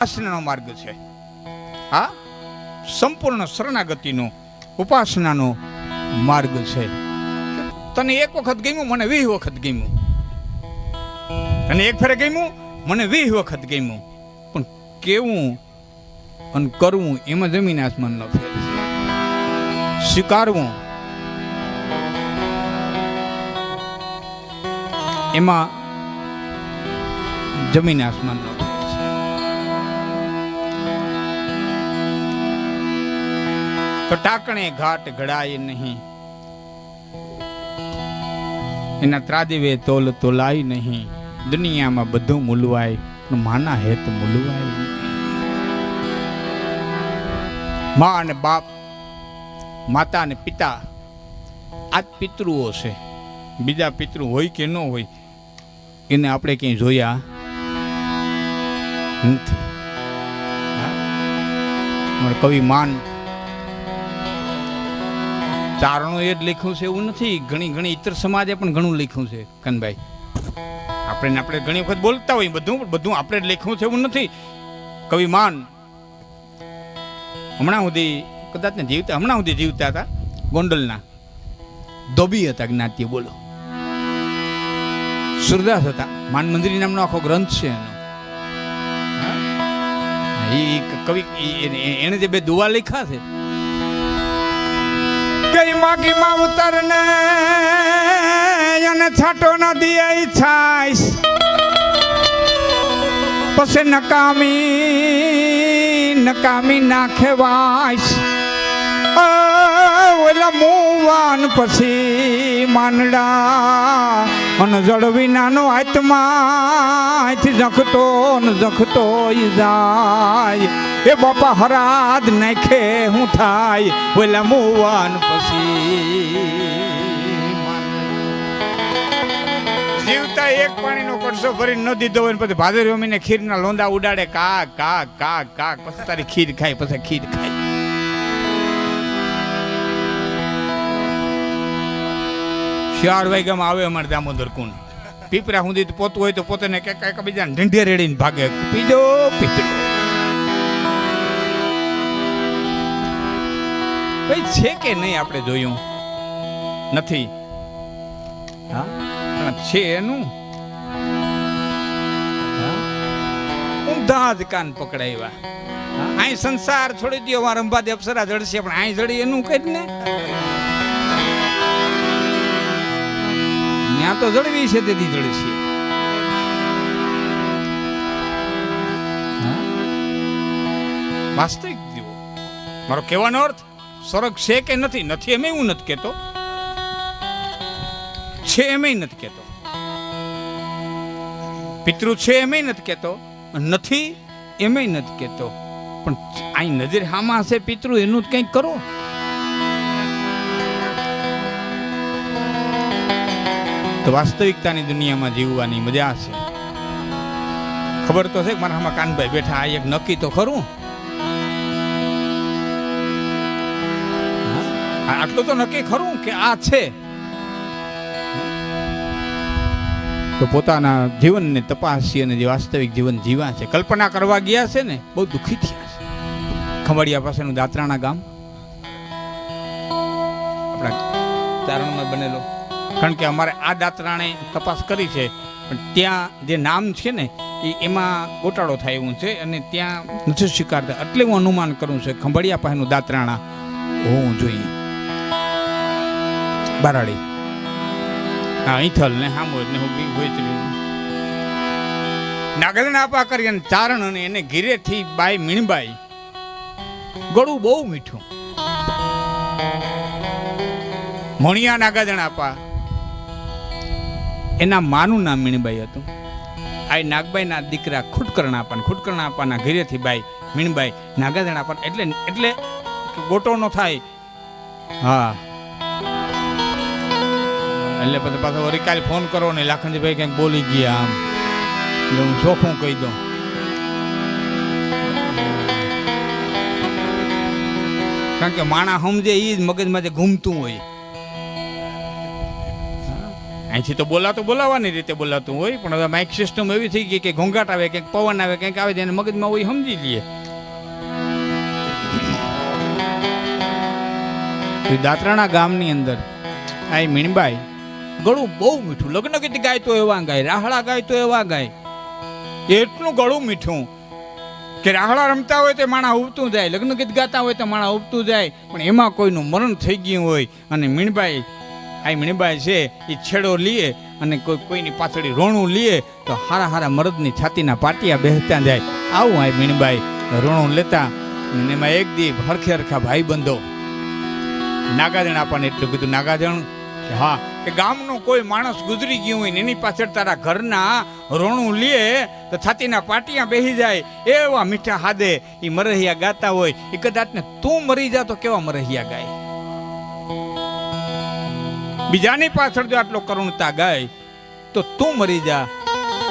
ઉપાસનાનો માર્ગ છે. આ સંપૂર્ણ શરણાગતિનો ઉપાસનાનો માર્ગ છે. તને એક વખત ગમ્યું, મને 20 વખત ગમ્યું. તને એક ફેરે ગમ્યું, મને 20 વખત ગમ્યું. પણ કેવું અને કરવું એમાં જમીન આસમાનનો ફેર છે. સ્વીકારવું એમાં જમીન આસમાનનો ફેર છે. તો ટાકણે ઘાટ ઘડાય નહીં, એના ત્રાદિવે તોલ તોલાય નહીં. દુનિયામાં બધું મૂલવાય પણ માના હેત મૂલવાય નહીં. મા અને બાપ, માતા અને પિતા, આ પિતૃઓ છે. બીજા પિતૃ હોય કે ન હોય એને આપણે ક્યાંય જોયા નથી. કવિ માન ચારણો એ જ લખ્યું છે એવું નથી. ઘણી ઇતર સમાજે પણ ઘણું લખ્યું છે. કનભાઈ, આપણે ઘણી વખત બોલતા હોય બધું આપણે જ લખ્યું છે એવું નથી. કવિ માન હમણાં સુધી જીવતા હતા. ગોંડલના ધોબી હતા, જ્ઞાતિ. બોલો, સુરદાસ હતા. માન મંદિર નામનો આખો ગ્રંથ છે એનો. કવિ એને જે 2 દુઆ લખ્યા છે, કઈ માગી માવતર ને અને છાટો ના દિયા છાઈસ, પછી નકામી નાખે વાઈસ. ઓલા મુવાન પછી માંડડા અને જળવી નાનો આત્મા જખતો ને જખતો જાય. એ બાપા હરાદ નાખે હું થાય ઓલા મુવાન પછી. જીવતા એક પાણીનો કડસો ભરીને ન દીધો હોય પછી ભાદરવી મહિને ખીરના લોંદા ઉડાડે. કા કા કા કા પછી તારી ખીર ખાય, પછી ખીર ખાય. ચાર વાગ્યામાં આવે અમારે દામોદર કુંડ. પીપરા સુધી પોતું હોય તો પોતાને કઈક બીજાને ઢીંઢે રેડીને ભાગે. પીજો પીજો ભાઈ છે કે નહીં આપણે જોયું નથી. હા, પણ છે એનું ઊંધા જ કાન પકડાવ્યા. અહીં સંસાર છોડી દો, અમારા રંભાદે અપ્સરા જડશે, પણ અહીં જડી એનું કઈ ને. ત્યાં તો જળવી છે, તેથી જળી છે. વાસ્તવિક જીવો. મારો કહેવાનો અર્થ સ્વર્ગ છે કે નથી, નથી એમ હું નથી કહેતો, છે એમ નથી કહેતો. પિતૃ છે એમ નથી કહેતો, નથી એમ નથી કહેતો. પણ અહીં નજર હામાં હશે પિતૃ, એનું જ કંઈક કરો. તો વાસ્તવિકતાની દુનિયામાં જીવવાની મજા છે. ખબર તો છે કે મારા આમાં કાનભાઈ બેઠા, આ એક નક્કી તો ખરું. આટલું તો નક્કી ખરું કે આ છે. તો પોતાના જીવનને તપાસી અને જે વાસ્તવિક જીવન જીવ્યા છે, કલ્પના કરવા ગયા છે ને, બહુ દુઃખી થયા છે. ખંભાળિયા પાસેનું દાત્રાણા ગામ આપણા ચારણમાં બનેલો. કારણ કે અમારે આ દાત્રાણે તપાસ કરી છે, પણ ત્યાં જે નામ છે ને એમાં ગોટાળો થાય એવું છે અને ત્યાં નથી સ્વીકારતા. એટલે હું અનુમાન કરું છું ખંભાળિયા પાસેનું દાત્રાણા હોવું જોઈએ. બારાડી, હા, ઈથલ ને હામોદ ને નાગરના આપા કરી અને ચારણ અને એને ઘીરેથી બાઈ મીણબાઈ. ગળું બહુ મીઠું. મોણિયા નાગાજણ આપા, એના માનું નામ મીણબાઈ હતું. આ નાગબાઈના દીકરા ખુટકર્ણા આપા, ખુટકર્ણા આપાના ઘરેથી બાઈ મીણબાઈ નાગાજણ આપા. એટલે ગોટો નો થાય. હા, એટલે પછી પાછો વળી કાલે ફોન કરો ને, લાખનજીભાઈ કંઈક બોલી ગયા આમ, એટલે હું ચોખ્ખું કહી દઉં. કારણ કે માણા સમજે એ જ મગજમાં જે ઘૂમતું હોય. અહીંથી તો બોલાવવાની રીતે બોલાતું હોય, પણ હવે માઇક સિસ્ટમ એવી થઈ ગઈ કે ઘોંઘાટ આવે, કંઈક પવન આવે, કંઈક આવે તેને મગજમાં હોય સમજી લઈએ. દાત્રાણા ગામની અંદર આ મીણબાઈ ગળું બહુ મીઠું, લગ્ન ગીત ગાય તો એવા ગાય, રાહડા ગાય તો એવા ગાય, એટલું ગળું મીઠું કે રાહડા રમતા હોય તો માણા ઉબતું જાય, લગ્ન ગીત ગાતા હોય તો માણા ઉબતું જાય. પણ એમાં કોઈનું મરણ થઈ ગયું હોય અને મીણબાઈ છે એ છેડો લીએ અને કોઈની પાછળ રોણું લીએ તો હારા મરદની છાતીના પાટિયા બેસતા જાય. આવું આ મીણબાઈ રોણું લેતા. અને એમાં એક દી હરખા ભાઈ બંધો નાગાજણ આપણને એટલું કીધું, નાગાજણ કે હા કે ગામનું કોઈ માણસ ગુજરી ગયું હોય ને એની પાછળ તારા ઘરના રોણું લે તો છાતીના પાટિયા બેસી જાય, એવા મીઠા હાદે એ મરહિયા ગાતા હોય. એ કદાચ ને તું મરી જા તો કેવા મરહિયા ગાય, બીજાની પાછળ જો આટલો કરુણતા ગાય તો તું મરી જા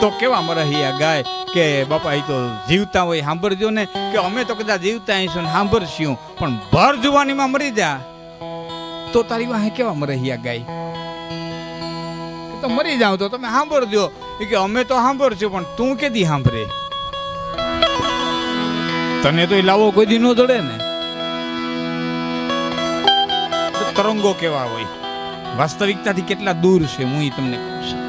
તો કેવા મરહિયા ગાય. કે બાપા એ તો જીવતા હોય સાંભળજો ને, કે અમે તો કદાચ જીવતા આવીશું ને સાંભળશું, પણ ભર જુવાનીમાં મરી જા તો તારી વાહે કેવા મરહિયા ગાય. તો મરી જાવ તો તમે સાંભળજો, કે અમે તો સાંભળશું પણ તું કેદી સાંભળે, તને તો લાવો કોઈ દી નો જડે ને. તરંગો કેવા હોય, વાસ્તવિકતાથી કેટલા દૂર છે હું તમને કહું છું.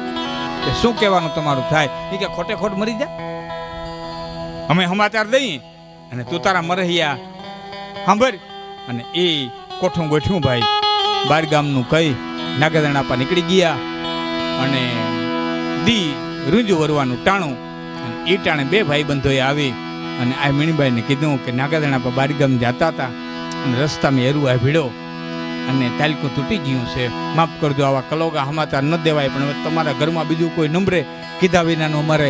કે શું કહેવાનું તમારું થાય એ કે ખોટે ખોટ મરી જા, અમે સમાચાર દઈએ અને તું તારા મરહિયા સાંભળ. અને એ કોઠું ગોઠ્યું ભાઈ બાર ગામનું કઈ નાગાજણ આપા નીકળી ગયા અને દી રૂંજુ વરવાનું ટાણું. અને એ ટાણે બે ભાઈ બંધોએ આવી અને આ મીણીબાઈને કીધું કે નાગાજણ આપા બાર ગામ જતા હતા અને રસ્તામાં એરું આ ભીડો અને તાલકું તૂટી ગયું છે, માફ કરજો, આવા કલોગા સમાચાર ન દેવાય, પણ હવે તમારા ઘરમાં બીજું કોઈ નંબરે કીધા વિનાનું અમારે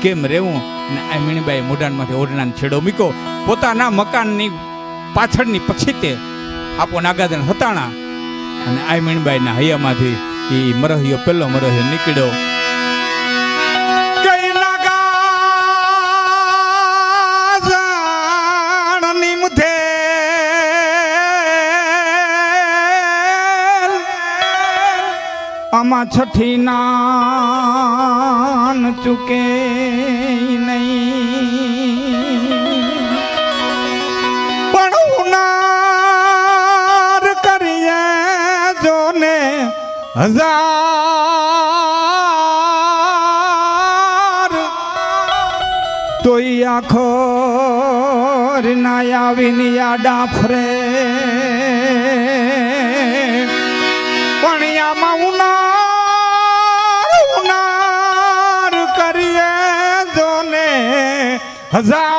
કેમ રહેવું. અને આ મીણીબાઈ મોઢાનમાંથી ઓઢણાનો છેડો મૂક્યો, પોતાના મકાનની પાછળની પછી તે આપો નાગાજણ હતાણા. અને આ મીણબાઈના હૈયામાંથી એ મરહિયો પેલો મરહિયો નીકળ્યો. કઈ નાગાજણની મુથે આમાં છઠ્ઠી નાન ચૂકે નહીં, પણ ઉનાર કરીએ જોને હજાર તોય આખો ના આવીને આડા ફરે. પણ આમાં ઉનાર કરીએ જોને હજાર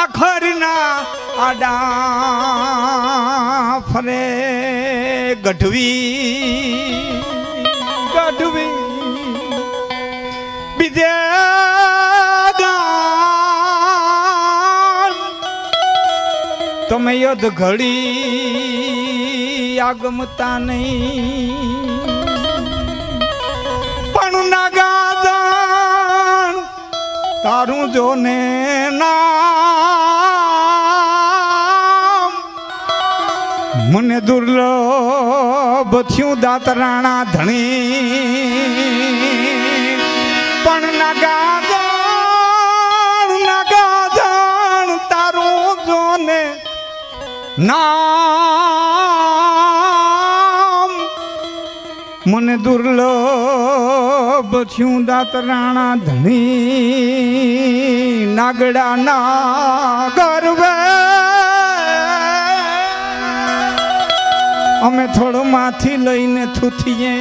આખરના આડા ફરે. ગઢવી બીજે તમે યદ ઘડી આગમતા નહીં, પણ નાગાજણ તારું જોને નામ મને દુર્લભ થયું દાતરાણા ધણી. પણ નાગાજણ તારું જોને નામ મને દુર્લભ થયું દાતરાણા ધણી. નાગડા ના ગરવે અમે થોડું માથી લઈને થૂથીએ,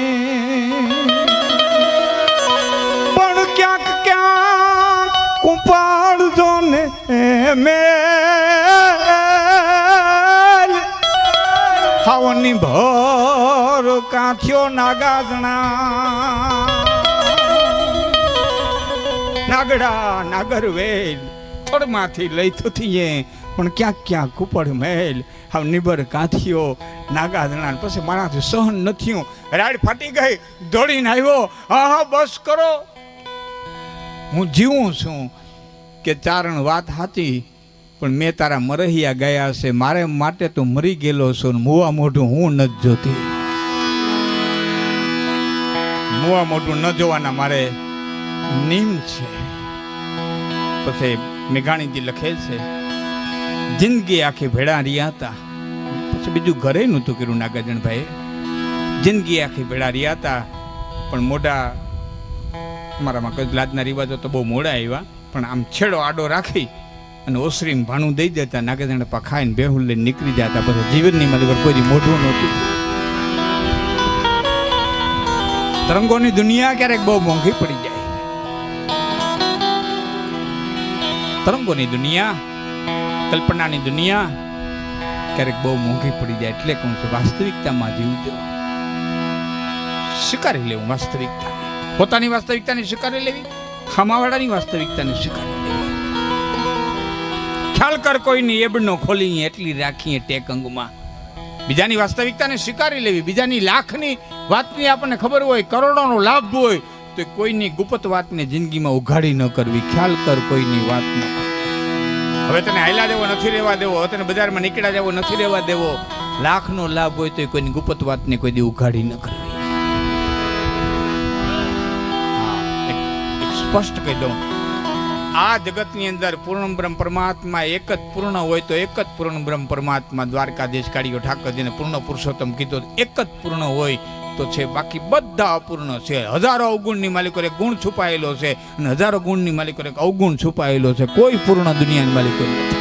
પણ ક્યાંક કુંપાડજો ને ખાવાની ભર કાંઠ્યો નાગાજણા. નાગડા નાગરવેલ થોડમાંથી લઈ થૂથીએ, પણ ક્યાંક કુપડ મેલ હાવ નિબર કાંથિયો નાગાજણા. પછી મારાથી સહન ન થયું, રાડ ફાટી ગઈ, દોડીને આવ્યો. હા બસ કરો, હું જીવું છું કે ચારણ વાત હાથી પણ મેં તારા મરહિયા ગયા છે, મારે માટે તો મરી ગયેલો છો ને મુવા મોઢું હું નથી જોતી. મુવા મોઢું ન જોવાના મારે નિયમ છે. પછી મેઘાણીજી લખે છે, જિંદગી આખી ભેળા રહ્યા હતા. પછી બીજું ઘરે નહોતું કર્યું નાગાર્જુનભાઈ. જિંદગી આખી ભેળા રહ્યા હતા, પણ મોઢા અમારામાં કોઈ લાજના રિવાજો તો બહુ મોડા આવ્યા, પણ આમ છેડો આડો રાખી અને ઓસરીમાં ભાણું દઈ દેતા. નાગાર્જુન પા ખાઈને બેહુલ લઈને નીકળી જતા. પછી જીવનની મારી કોઈ મોઢું નહોતું. તરંગોની દુનિયા ક્યારેક બહુ મોંઘી પડી જાય. તરંગોની દુનિયા, કલ્પનાની દુનિયા ક્યારેક બહુ મોંઘી પડી જાય. એટલે કહું છું, વાસ્તવિકતામાં જીવજો. સ્વીકારી લેવું વાસ્તવિકતા, પોતાની વાસ્તવિકતાને સ્વીકારી લેવી, ખામાવાળાની વાસ્તવિકતાને સ્વીકારી લેવી. ખ્યાલ કર કોઈની એબડનો ખોલી એટલી રાખીએ ટેક અંગમાં. બીજાની વાસ્તવિકતાને સ્વીકારી લેવી. બીજાની લાખની વાતની આપણને ખબર હોય, કરોડોનો લાભ હોય, તો કોઈની ગુપ્ત વાતને જિંદગીમાં ઉઘાડી ન કરવી. ખ્યાલ કર કોઈની વાત ન. હવે તને હાયલા દેવો નથી રહેવા દેવો, હવે તને બજારમાં નીકળ્યા દેવો નથી રહેવા દેવો. લાખનો લાભ હોય તો કોઈની ગુપ્ત વાતને કોઈ દી ઉઘાડી ન કરવી. સ્પષ્ટ કહી દઉં, આ જગતની અંદર પૂર્ણ બ્રહ્મ પરમાત્મા એક જ પૂર્ણ હોય તો એક જ પૂર્ણ બ્રહ્મ પરમાત્મા. દ્વારકાધીશ કાળીઓ ઠાકરજીને પૂર્ણ પુરુષોત્તમ કીધો, એક જ પૂર્ણ હોય તો છે, બાકી બધા અપૂર્ણ છે. હજારો અવગુણની માલિકો એક ગુણ છુપાયેલો છે, અને હજારો ગુણની માલિકો એક અવગુણ છુપાયેલો છે. કોઈ પૂર્ણ દુનિયાની માલિકો નથી.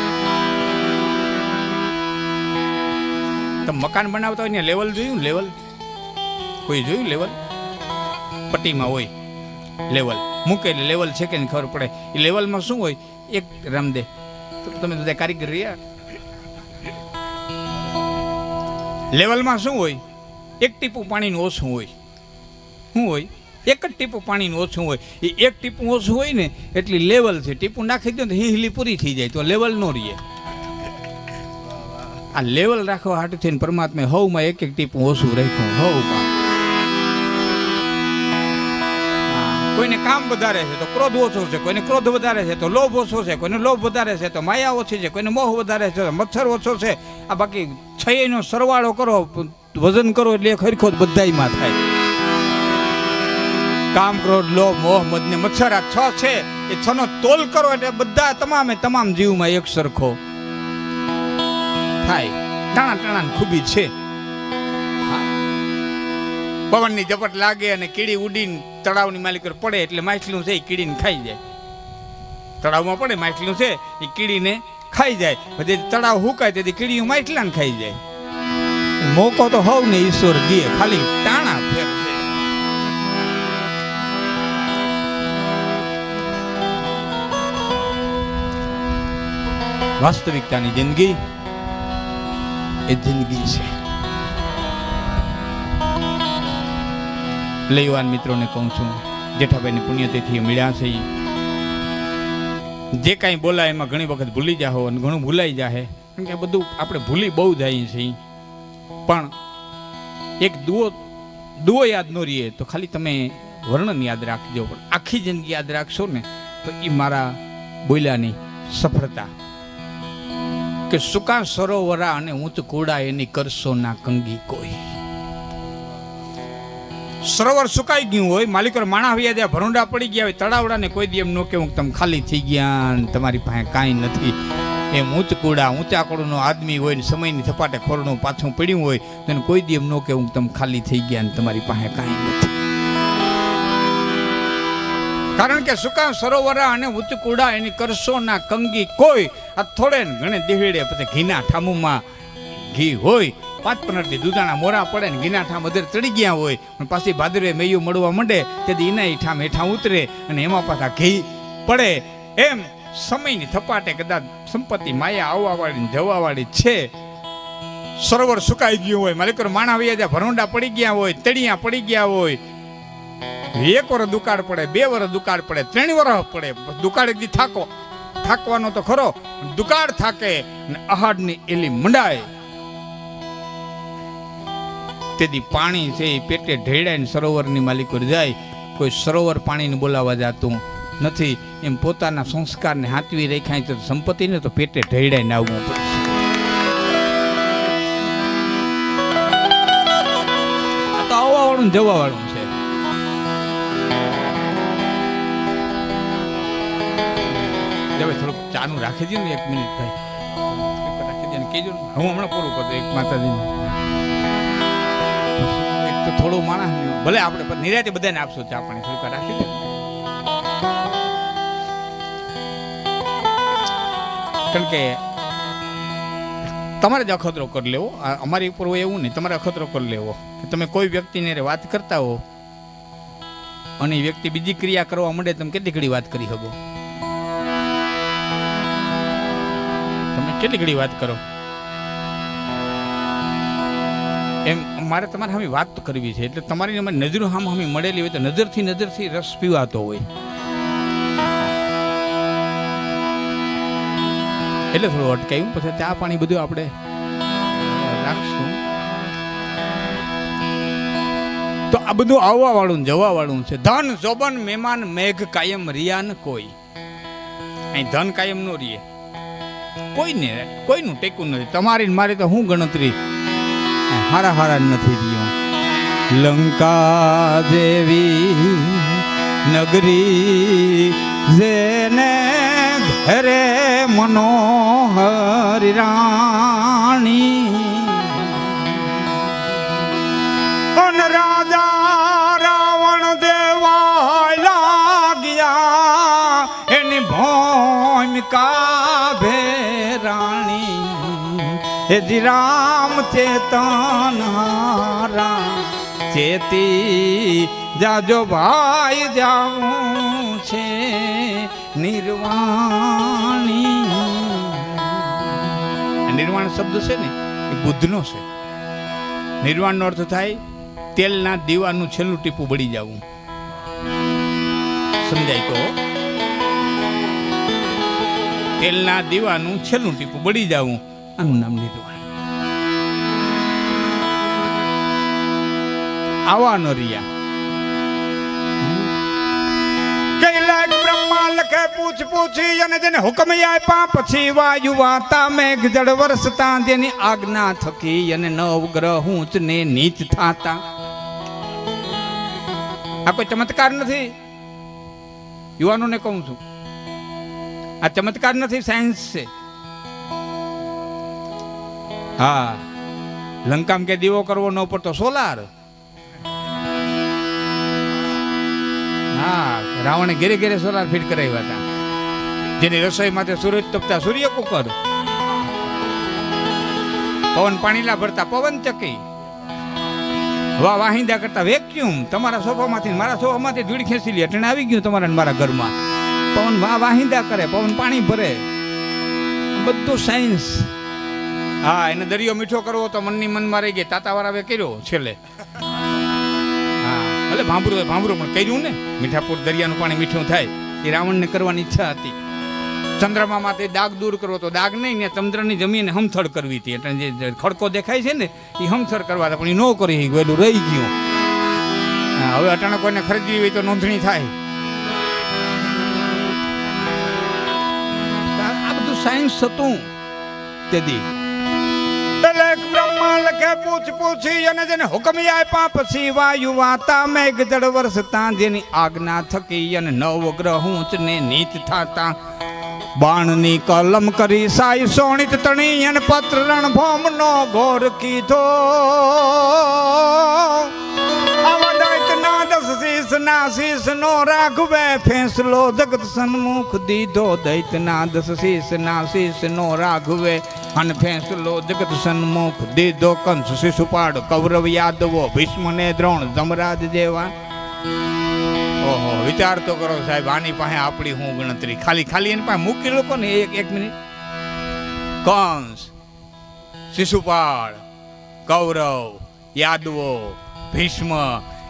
તમે મકાન બનાવતા હોય ને લેવલ જોયું? લેવલ કોઈ જોયું? લેવલ પટ્ટીમાં હોય લેવલ મૂકે, લેવલ છે કે ખબર પડે. એ લેવલમાં શું હોય? એક રામદે તમે બધા કારીગર રહ્યા, લેવલમાં શું હોય? એક ટીપું પાણીનું ઓછું હોય. શું હોય? એક જ ટીપું પાણીનું ઓછું હોય. એ એક ટીપું ઓછું હોય ને એટલી લેવલ છે. ટીપું નાખી દો તો હિલી પૂરી થઈ જાય, તો લેવલ નો રહીએ. આ લેવલ રાખવા હાટુ થઈને પરમાત્મા હવમાં એક એક ટીપું ઓછું રાખ્યું. હવમાં કોઈને કામ વધારે છે તો ક્રોધ ઓછો છે, કોઈને ક્રોધ વધારે છે તો લોભ ઓછો છે, કોઈને લોભ વધારે છે તો માયા ઓછી છે, કોઈને મોહ વધારે છે તો મચ્છર ઓછો છે. આ બાકી છયનો સરવાળો કરો, વજન કરો એટલે એક હરખો બધાયમાં થાય. કામ, ક્રોધ, લોભ, મોહ, મદ ને મચ્છર આ 6 છે. એ 6 નો તોલ કરો એટલે બધા તમામ જીવમાં એક સરખો થાય. ટાણા ખૂબી છે. પવનની ઝપટ લાગે અને કીડી ઉડીને તળાવની માલિક પડે એટલે માછલું છે એ કીડીને ખાઈ જાય. તળાવમાં પડે માછલું છે એ કીડીને ખાઈ જાય. પછી તળાવ હુકાય તેથી કીડીઓ માછલાને ખાઈ જાય. મોકો તો હોવ ને ઈશ્વર દે, ખાલી ટાણા ફેર છે. વાસ્તવિકતાની જિંદગી એ જિંદગી છે. લઈવાન મિત્રોને કહું છું, જેઠાભાઈની પુણ્યતિથિ મળ્યા છે. જે કાંઈ બોલાય એમાં ઘણી વખત ભૂલી જાઓ અને ઘણું ભૂલાઈ જાય, કારણ કે બધું આપણે ભૂલી બહુ જઈએ છીએ. પણ એક દુઓ યાદ ન રહીએ તો ખાલી તમે વર્ણન યાદ રાખજો, પણ આખી જિંદગી યાદ રાખશો ને તો એ મારા બોલ્યાની સફળતા. કે સુકા સરોવરા અને ઊંચ કોડા એની કરશો ના કંગી કોઈ. સરોવર સુકાઈ ગયું હોય, માલિકો માણા આવ્યા ત્યાં ભરોંડા પડી ગયા હોય, તળાવડાને કોઈ દી એમ ન કે હું તમે ખાલી થઈ ગયા તમારી પાસે કાંઈ નથી. એમ ઊંચ કુડા ઊંચા કુડાનો આદમી હોય ને સમયની થપાટે ખોરણું પાછું પડ્યું હોય તો એને કોઈ દી એમ ન કે હું તમે ખાલી થઈ ગયા ને તમારી પાસે કાંઈ નથી. કારણ કે સુકા સરોવરા અને ઊંચ કુડા એની કરશો ના કંગી કોઈ. આ થોડે ને ઘણે દેહડે પછી ઘીના ઠામુમાં ઘી હોય, 5-15 દૂધાણા મોરા પડે ને ઘીના ઠામ અધર ચડી ગયા હોય, પણ પાછી ભાદરવે મૈયું મળવા માંડે તેથી એના ઠામ હેઠા ઉતરે અને એમાં પાછા ઘી પડે. એમ સમયની થપાટે કદાચ સંપત્તિ માયા આવવાવાળી ને જવાવાળી છે. સરોવર સુકાઈ ગયું હોય, માલિકો માણા વ્યા જ્યાં ભરોંડા પડી ગયા હોય, તળિયા પડી ગયા હોય, 1 વર્ષ દુકાળ પડે, 2 વર્ષ દુકાળ પડે, 3 વર્ષ પડે. દુકાળ એકદી થાકવાનો તો ખરો, દુકાળ થાકે ને અહાડની એલી મંડાય તેથી પાણી છે એ પેટે ઢેડાય ને સરોવરની માલિકો જાય. કોઈ સરોવર પાણીને બોલાવવા જાતું નથી, એમ પોતાના સંસ્કારને હાથવી રાખ્યા તો સંપત્તિને તો પેટે ઢળાઈને આવવું પડશે. આ તો આવવાવાળું ને જવાવાળું છે. હવે થોડુંક ચાનું રાખી દઉં ને 1 મિનિટ ભાઈ, રાખી દે ને કહેજો ને. હું હમણાં પૂરું કરતો એક માતાજીને. એક તો થોડું માણસ ભલે આપણે નિરાતે બધાને આપશું ચા પાણી, થોડુંક રાખી દે. કારણ કે તમારે જ અખતરો કરી લેવો, અમારી ઉપર હોય એવું નહીં. તમારે અખતરો કરી લેવો કે તમે કોઈ વ્યક્તિને વાત કરતા હો અને એ વ્યક્તિ બીજી ક્રિયા કરવા માંડે, તમે કેટલી ઘડી વાત કરી શકો? તમે કેટલી ઘડી વાત કરો? એમ મારે તમારે સામે વાત તો કરવી છે, એટલે તમારી નજરો સામે મળેલી હોય તો નજરથી રસ પીવાતો હોય, એટલે થોડું અટકાયું. પછી ચા પાણી બધું આપણે રાખશું. તો આ બધું આવવા વાળું જવા વાળું છે. ધન જોબન મહેમાન મેઘ કાયમ રિયાન કોઈ. અહીં ધન કાયમ નો રીએ, કોઈને કોઈનું ટેકું નથી. તમારી મારી તો હું ગણતરી હારા નથી રહ્યો. લંકા જેવી નગરી જેને ઘરે મનોહર રાણી, અન રાજા રાવણ દેવાય લાગ્યા એની ભૂમિકા ભેરાણી. એ જી રામ ચેતન હારા ચેતી જાજો ભાઈ જાવું છે નિર્વાણી. નિર્વાણ શબ્દ છે ને એ બુદ્ધનો છે. નિર્વાણનો અર્થ થાય તેલના દીવાનું છેલ્લું ટીપું બળી જવું. સમજાય તો? તેલના દીવાનું છેલ્લું ટીપું બળી જવું, આનું નામ નિર્વાણ. આવા નો રિયા. કૈલાક બ્રહ્મા લખે પૂછી અને જેને હુકમ આપ્યા પછી વાયુ વાતા મેઘ જળ વરસતા, જેની આજ્ઞા થકી અને નવ ગ્રહ ઊંચ ને નીચ થાતા. આ કોઈ ચમત્કાર નથી, યુવાનોને કહું છું. આ ચમત્કાર નથી, સાયન્સ છે. હા, લંકામ કે દીવો કરવો ન પડતો, સોલાર. હા, રાવણે ઘેરે ઘેરે સોલાર ફિટ કરાવ્યા હતા. જેની રસોઈ માટે સૂરજ તપતા સૂર્ય કુકર, પવન પાણીલા ભરતા પવન ચકી, વાહિંદા કરતા વેક્યુમ. તમારા સોફામાંથી મારા સોફામાંથી ધૂળ ખેંચી લે, અટણે આવી ગયું તમારા મારા ઘરમાં. પવન વાહિંદા કરે, પવન પાણી ભરે, બધું સાયન્સ. હા, એને દરિયો મીઠો કરવો તો મનની મનમાં રહી ગઈ. તાતાવાળાએ કર્યો છેલ્લે. ભલે ભાંભરું પણ કર્યું ને. મીઠાપુર દરિયાનું પાણી મીઠું થાય એ રાવણને કરવાની ઈચ્છા હતી. ચંદ્રમા માટે દાગ દૂર કરવો તો દાગ નહીં ને, ચંદ્રની જમીન હમથળ કરવી હતી. એટલે જે ખડકો દેખાય છે ને એ હમથળ કરવા હતા, પણ એ ન કરી ગયેલું રહી ગયું. હવે અટાણે કોઈને ખરીદવી હોય તો નોંધણી થાય. આ બધું સાયન્સ હતું તેથી. બ્રહ્મા લખે પૂછી અને જેને હુકમ આપ્યા પછી વાયુ વાતા મેઘ જળ વરસતા, જેની આજ્ઞા થકી અને નવ ગ્રહ ઊંચ ને નીચ થાતા. બાણની કલમ કરી સાઈ સોણિત તણી અને પત્ર રણભોમ નો ઘોર કીધો. શીસ નો રાઘવે ફેંસલો જગત સન્મુખ દીધો. દૈતના 10 શીસ ના શીસ નો રાઘવે અને ફેંસલો જગત સન્મુખ દીધો. કંસ શિશુપાળ કૌરવ યાદવો ભીષ્મ ને દ્રોણ જમરાજ જેવા. ઓહો, વિચાર તો કરો સાહેબ, આની પાસે આપણી હું ગણતરી. ખાલી એની પાસે મૂકી લોકો ને એક મિનિટ. કંસ, શિશુપાળ, કૌરવ, યાદવો, ભીષ્મ,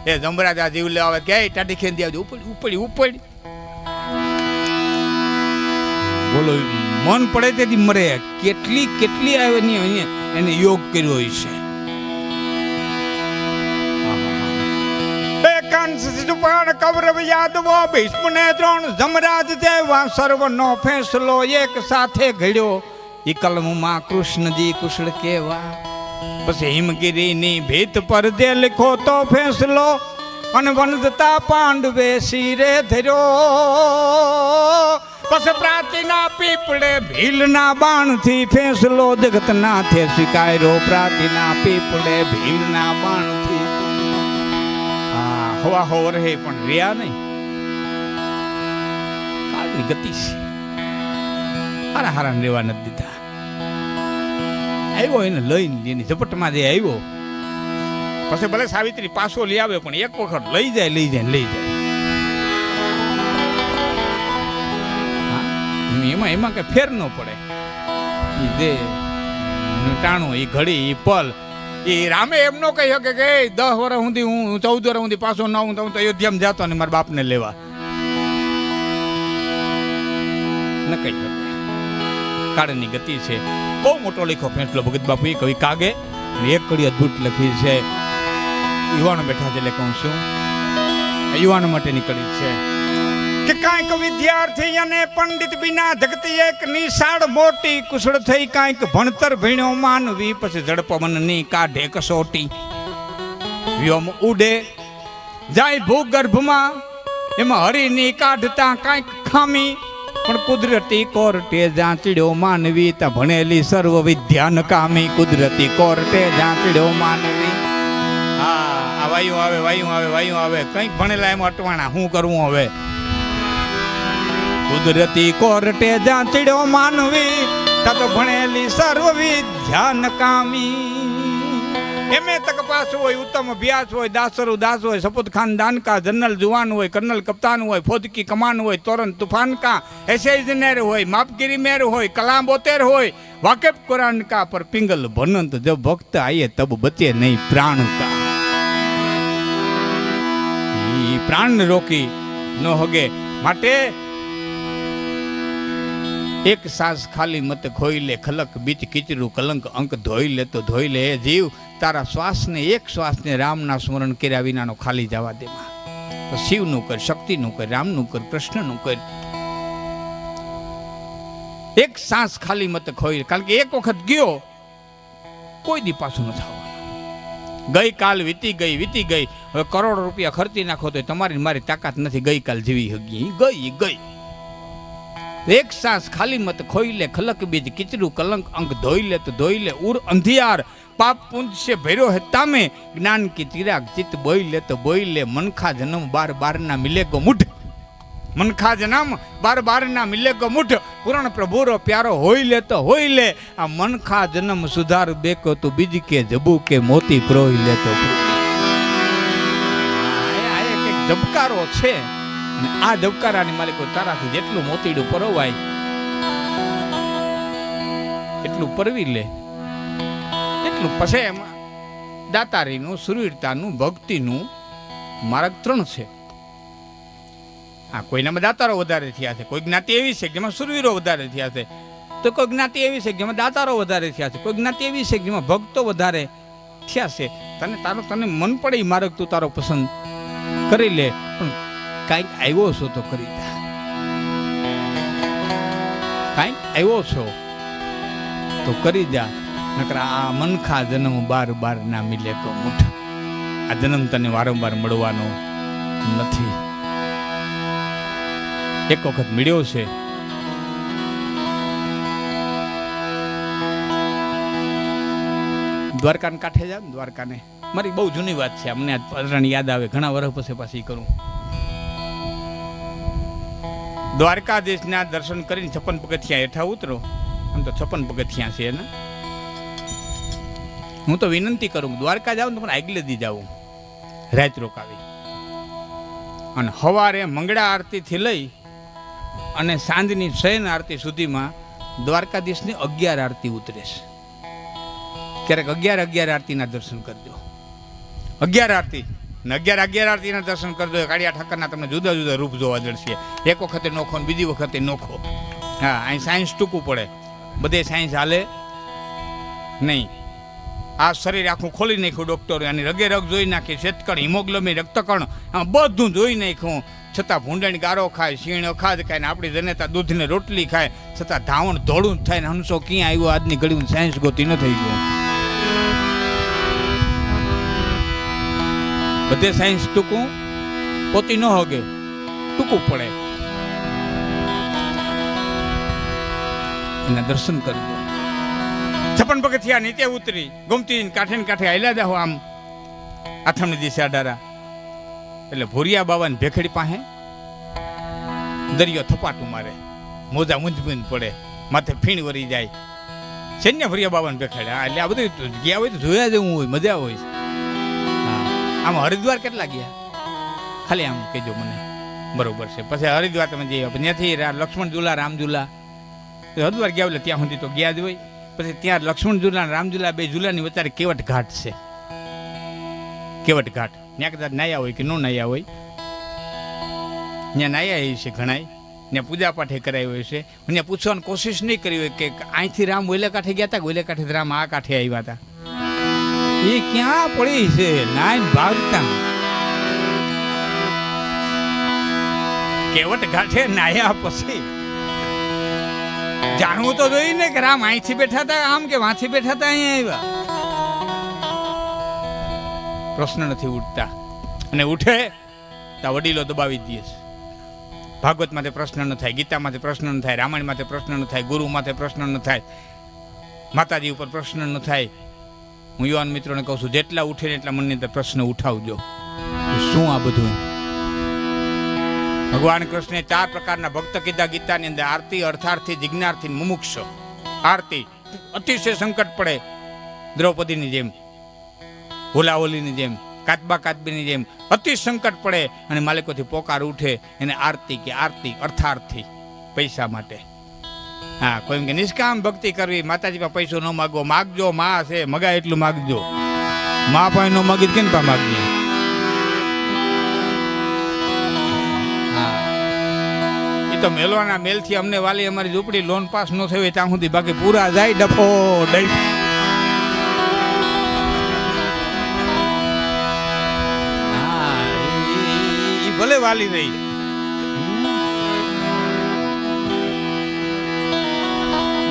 એ જમરાજ જીવ લેવા આવે કે ટાટી ખેંદી આવજો. ઉપડી બોલો, મન પડે તેથી મરે. કેટલી આવે એને યોગ કર્યો હોય છે. કંસ શિશુપાળ કૌરવ યાદવો ભીષ્મને 3 જમરાજ જેવા સર્વનો ફેંસલો એક સાથે ઘડ્યો ઈ કલમમાં કૃષ્ણજી કુશળ કેવા પછી હિમગીરીની ભીત પર જે લખો તો ફેંસલો અને વનદતા પાંડવે શિરે ધર્યો પછી પ્રાચીના પીપળે ભીલના બાણથી ફેંસલો જગતનાથે સ્વીકાર્યો પ્રાચીના પીપળે ભીલના બાણથી હવા હો રહે પણ રહ્યા નહીં કાળની ગતિ છે હારા હારા રેવા નથી દીધા આવ્યો એને લઈને એની ઝપટમાં જે આવ્યો પછી ભલે સાવિત્રી પાછો લઈ આવે પણ એક વખત લઈ જાય એમાં કઈ ફેર ન પડે ઈ દે ટાણું ઈ ઘડી ઈ પલ એ રામે એમ નો કહી શકે કે 10 વર્ષ સુધી હું 14 વર્ષ સુધી પાછો ના હું તો અયોધ્યામાં જતો ને મારા બાપને લેવા ન કહી શકે કાળની ગતિ છે બહુ મોટો લખો ફેંસલો ભગત બાપુ કવિ કાગે એક કડી અદભુત લખી છે યુવાનો બેઠા છે એટલે કહું છું યુવાનો માટેની કડી છે કે કાંઈક વિદ્યાર્થી અને પંડિત વિના જગતી એક નિશાળ મોટી કુશળ થઈ કાંઈક ભણતર ભણ્યો માનવી પછી જડપવનની કાઢે કસોટી વ્યોમ ઉડે જાય ભૂગર્ભમાં એમાં હરીની કાઢતા કાંઈક ખામી પણ કુદરતી કોર્ટે જાંચડ્યો માનવી તા ભણેલી સર્વ વિદ્યા નકામી કુદરતી કોર્ટે જાંચડ્યો માનવી આ વાયુ આવે કંઈક ભણેલા એમ અટવાણા શું કરવું હવે કુદરતી કોર્ટે જાંચડ્યો માનવી તા તો ભણેલી સર્વ વિદ્યા નકામી એમે તક પાસ હોય ઉત્તમ અભ્યાસ હોય દાસરુ દાસ હોય સપૂત ખાનદાન કા જનરલ જુવાન હોય કર્નલ કપ્તાન હોય ફौज की कमान હોય तोरन तूफान का ऐसे इंजीनियर હોય मापगिरी मेर હોય कलाम 72 હોય वाकिफ कुरान का पर पिंगल बनंत जब वक्त आए तब बचे नहीं प्राण का ई प्राण रोकी न होगे માટે એક સાસ ખાલી મત ખોઈ લે ખલક બીચ કીચરું કલંક અંક ધોઈ લે તો ધોઈ લે જીવ તારા શ્વાસને એક શ્વાસને રામના સ્મરણ કર્યા વિનાનો ખાલી જવા દેમાં તો શિવનું કર શક્તિનું કર રામનું કર કૃષ્ણનું કર એક સાસ ખાલી મત ખોઈ કારણ કે એક વખત ગયો કોઈ દી પાછું ન થવાનું ગઈ કાલ વીતી ગઈ હવે કરોડો રૂપિયા ખર્ચી નાખો તો તમારી મારી તાકાત નથી ગઈ કાલ જીવી હગી ગઈ એક સાસ ખાલી મત ખોઈ લે ખલક બીજ કીચરું કલંક અંક ધોઈ લે તો ધોઈ લે ઉર અંધિયાર पाप पुंज से भैरो है तामे ज्ञान की चिराग चित बोई ले तो बोई ले मनखा जन्म बार बार ना मिलेगो मुठ मनखा जन्म बार बार ना मिलेगो मुठ पूर्ण प्रभु रो प्यारो होई ले तो होई ले आ मनखा जन्म सुधार बेको तो बीज के जबू के मोती प्रोई ले तो आ एक जबकारो छे અને આ જબકારાની માલિકો તારાથી જેટલું મોતીડું પરોવાય એટલું પરવી લે એટલું પછી એમાં દાતારીનું સુરવીરતાનું ભક્તિનું માર્ગ 3 છે કોઈનામાં દાતારો વધારે થયા છે કોઈ જ્ઞાતિ એવી છે જેમાં સુરવીરો વધારે થયા છે તો કોઈ જ્ઞાતિ એવી છે જેમાં દાતારો વધારે થયા છે કોઈ જ્ઞાતિ એવી છે જેમાં ભક્તો વધારે થયા છે તને મન પડે એ માર્ગ તું તારો પસંદ કરી લે પણ કાંઈક આવ્યો છો તો કરી દે કાંઈક આવ્યો છો તો કરી જા નકર આ મનખા જન્મ બાર બાર ના મિલે કો મુઠ આ જન્મ તને વારંવાર મળવાનો નથી એક વખત મળ્યો છે દ્વારકાને કાંઠે જાવ ને દ્વારકાને મારી બહુ જૂની વાત છે અમને આજ યાદ આવે ઘણા વર્ષ પછી પાછી કરું દ્વારકાધીશના દર્શન કરીને 56 પગથિયા હેઠા ઉતરો આમ તો 56 પગથિયા છે ને હું તો વિનંતી કરું દ્વારકા જાઉં તો પણ આગલે દી જાઉં રાત રોકાવી અને સવારે મંગળા આરતીથી લઈ અને સાંજની શયન આરતી સુધીમાં દ્વારકાધીશની 11 આરતી ઉતરે છે ક્યારેક 11 આરતીના દર્શન કરજો 11 આરતી ને 11 આરતીના દર્શન કરજો કાળિયા ઠાકરના તમને જુદા જુદા રૂપ જોવા જડશે એક વખતે નોખો ને બીજી વખતે નોખો અહીં સાયન્સ ટૂંકું પડે બધે સાયન્સ હાલે નહીં આ શરીર આખું ખોલી નાખ્યું ડૉક્ટરે, અને રગે રગ જોઈ નાખી, શેતકણ, હિમોગ્લોબિન, રક્તકણ, બધું જોઈ નાખ્યું. છતાં ભૂંડણી ગારો ખાય, શીણ અખાદ ખાય, ને આપણી જનેતા દૂધને રોટલી ખાય, છતાં ધાવણ ધોળું જ થાય ને હંસો ક્યાં આવ્યો આજની ઘડી સાયન્સ ગોતી ન થઈ ગયો. બધે સાયન્સ ટૂંકું પોતી ન હોગે, ટૂંકું પડે. એના દર્શન કરજો. 56 પગથિયા નીચે ઉતરી, ગમતી કાંઠે ને કાંઠે આયલા જાઓ. આમ આથમની દિશા અડારા એટલે ભોરિયા બાવાની ભેખડી પાસે દરિયો થપાટું મારે, મોજા મૂંઝ પડે, માથે ફીણ વરી જાય. સૈન્ય ભોરિયા બાવાની ભેખડી. હા, એટલે આ બધું ગયા હોય તો જોયા જેવું હોય, મજા હોય. હા, આમ હરિદ્વાર કેટલા ગયા ખાલી આમ કહેજો મને. બરોબર છે. પછી હરિદ્વાર તમે જઈએ, ત્યાંથી લક્ષ્મણ ઝુલા, રામ ઝુલા. હરિદ્વાર ગયા એટલે ત્યાં સુધી તો ગયા જ હોય. પછી ત્યાં લક્ષ્મણ ઝુલા, રામ ઝુલા, બે ઝુલાની વચ્ચે કેવટ ઘાટ છે. કેવટ ઘાટ ત્યાં કદાચ નાયા હોય કે ન નાયા હોય, ત્યાં નાયા છે ઘણાય, ત્યાં પૂજા પાઠે કરાવી હોય છે. ત્યાં પૂછવાની કોશિશ નહીં કરી હોય કે અહીંથી રામ ઓલે કાંઠે ગયા હતા, ઓલે કાંઠે રામ આ કાંઠે આવ્યા હતા. એ ક્યાં પડી છે નાય ભાગતા. કેવટ ઘાટે નાયા પછી જાણવું તો જોઈએ ને કે રામ અહીંથી બેઠા હતા આમ કે વાંથી બેઠા હતા અહીંયા આવ્યા. પ્રશ્ન નથી ઉઠતા, અને ઉઠે તો વડીલો દબાવી દે છે. ભાગવત માંથી પ્રશ્ન ન થાય, ગીતા માંથી પ્રશ્ન ન થાય, રામાયણ માંથી પ્રશ્ન ન થાય, ગુરુ માંથી પ્રશ્ન ન થાય, માતાજી ઉપર પ્રશ્ન ન થાય. હું યુવાન મિત્રોને કહું છું, જેટલા ઉઠે ને એટલા મનની અંદર પ્રશ્ન ઉઠાવજો. શું આ બધું? ભગવાન કૃષ્ણે 4 પ્રકારના ભક્ત કીધા ગીતાની અંદર: આરતી, અર્થાર્થી, જિજ્ઞાર્થી, મુમુક્ષ. આરતી અતિશય સંકટ પડે, દ્રૌપદીની જેમ, હોલાહોલીની જેમ, કાતબા કાતબીની જેમ અતિ સંકટ પડે અને માલિકોથી પોકાર ઉઠે, એને આરતી કે. આરતી અર્થાર્થી, પૈસા માટે. હા, કોઈ એમ કે નિષ્કામ ભક્તિ કરવી, માતાજીમાં પૈસો ન માગવો. માગજો, માં છે, મગાય એટલું માગજો. માં પાસે ન માગી કેમ પા માગીએ? તો મેલવાના મેલથી અમને વાલી અમારી ઝૂંપડી લોન પાસ ન થઈ હોય ત્યાં સુધી, બાકી પૂરા જાય ડફો ડઈ. હા, એ ભલે વાલી રહી.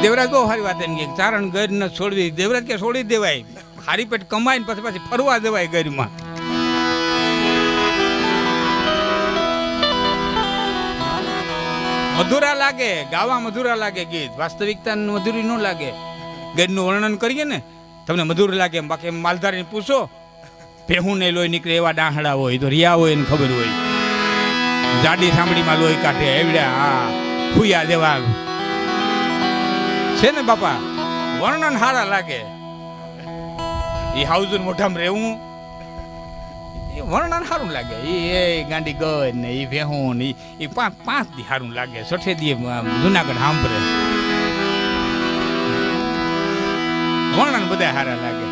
દેવરાજ બહુ સારી વાત એમ કે ચારણ ગર ન છોડવી. દેવરાજ કે છોડી દેવાય, હારી પેટ કમાઈને પછી ફરવા દેવાય ગરમાં. મધુરા લાગે, ગાવા મધુરા લાગે ગીત, વાસ્તવિકતા મધુરી ન લાગે. ગીતનું વર્ણન કરીએ ને તમને મધુર લાગે, બાકી માલધારીને પૂછો, ભેહું ને લોહી નીકળે એવા ડાહડા હોય તો રિયા હોય એને ખબર હોય. જાડી સાંભળીમાં લોહી કાઢે એવડ્યા, હા, ખુયા જેવા છે ને બાપા. વર્ણન સારા લાગે. એ હાઉઝર મોઢામાં રહેવું વર્ણન સારું લાગે. એ ગાંડી ગજ ને એ ભેહું ને એ 5 દી સારું લાગે. 6 દી જુનાગઢ સાંભળે વર્ણન બધા સારા લાગે.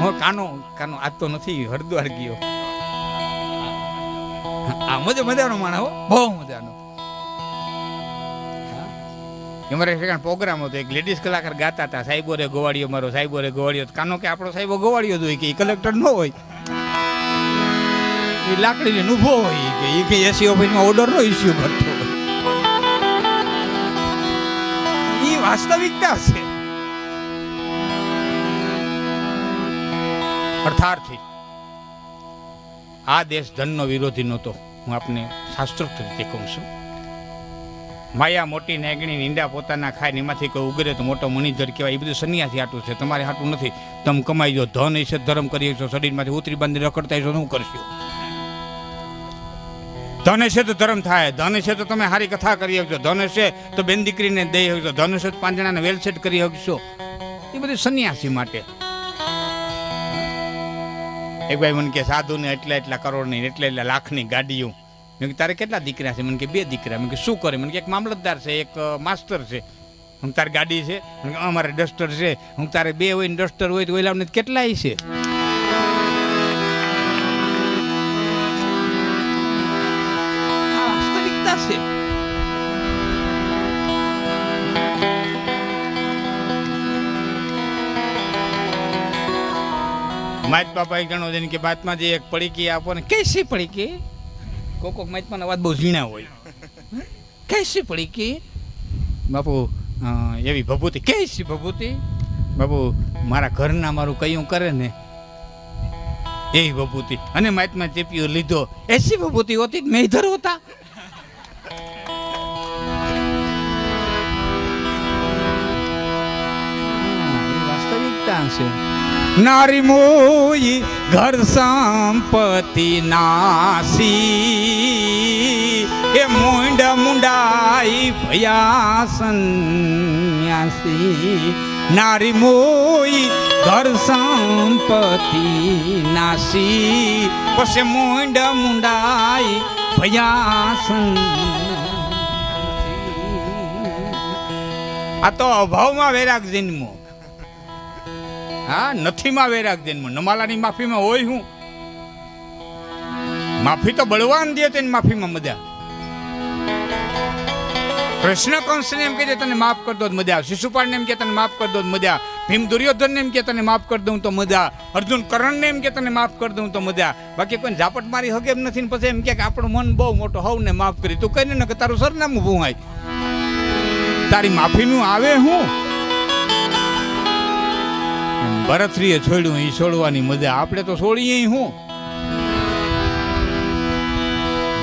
હું કાનો આજ તો નથી, હરિદ્વાર ગયો. આ મજાનો માણસ હો, બહુ મજાનો. અમારે પ્રોગ્રામ હતો, એક લેડીઝ કલાકાર ગાતા હતા. સાહેબો રે ગોવાળીઓ મારો, સાહેબો રે ગોવાળીઓ. કાનો કે આપણો સાહેબો ગોવાળીઓ જ હોય કે કલેક્ટર ન હોય, એ લાકડીને ઊભો હોય કે એ એસી ઓફિસમાં ઓર્ડર નો ઇસ્યુ કરતો હોય. એ વાસ્તવિકતા છે. અર્થાર્થી આ દેશ ધનનો વિરોધી નહોતો. હું આપને શાસ્ત્રોક્ત રીતે કહું છું. માયા મોટી નાગણી, નીંડા પોતાના ખાય, એમાંથી કોઈ ઉગરે તો મોટો મણિધર કહેવાય. એ બધું સન્યાસી હાટું છે, તમારે હાટું નથી. તમે કમાઈ જો, ધન હશે ધર્મ કરી શકશો. શરીરમાંથી ઉતરી બાંધી રખડતા હશો, શું કરશો? ધન હશે તો ધર્મ થાય, ધન હશે તો તમે સારી કથા કરી શકશો, ધન હશે તો બેન દીકરીને દઈ શકશો, ધન હશે તો 5 જણાને વેલસેટ કરી શકશો. એ બધું સન્યાસી માટે. એક ભાઈ મને કે સાધુને એટલા કરોડની, એટલા લાખની ગાડીઓ. મેં કે તારે કેટલા દીકરા છે? મને કે 2 દીકરા. મેં કે શું કરે? મને કે એક મામલતદાર છે, એક માસ્ટર છે. હું તારી ગાડી છે? અમારે ડસ્ટર છે. હું તારે 2 હોય ને ડસ્ટર હોય તો ઓલાને કેટલાય છે? વાસ્તવિકતા છે. માત બાપા ગણો છે કે બાતમાં જે એક પડીકી આપો ને કૈસી પડીકી કોક માતમાં વાત બહુ ઝીણા હોય કૈસી પડીકી બાપુ એવી ભભૂતિ કૈસી ભભૂતિ બાપુ મારા ઘરના મારું કયું કરે ને એવી ભભૂતિ અને માતમાં ચેપિયો લીધો એસી ભભૂતિ હોતી મેધર હોતા વાસ્તવિકતા છે નારી મોઈ ઘર સંપત્તિ નાસી એ મુંડા મુંડાઈ ભયા સંન્યાસી નારી મોઈ ઘર સંપત્તિ નાસી પછી મુંડા મુંડાઈ ભયા સંન્યાસી આ તો અભાવમાં વૈરાગ જન્મો હા નથીમાં વૈરાગ જન્મ નમાલાની માફીમાં હોય હું માફી તો બળવાન દે તેની માફીમાં મજા કૃષ્ણ કંસને એમ કહે તને માફ કરી દો મજા શિશુપાળને એમ કે તને માફ કરી દો મજા ભીમ દુર્યોધનને એમ કે તને માફ કરી દઉં તો મજા અર્જુન કરણને એમ કે તને માફ કરી દઉં તો મજા બાકી કોઈ ઝાપટ મારી હગે એમ નથી ને પછી એમ કે આપણું મન બહુ મોટો હવને માફ કરી તું કહીને ને કે તારું સરનામું ભૂહાય તારી માફીનું આવે હું ભરતશ્રીએ છોડ્યું એ છોડવાની મજા આપણે તો છોડીએ હું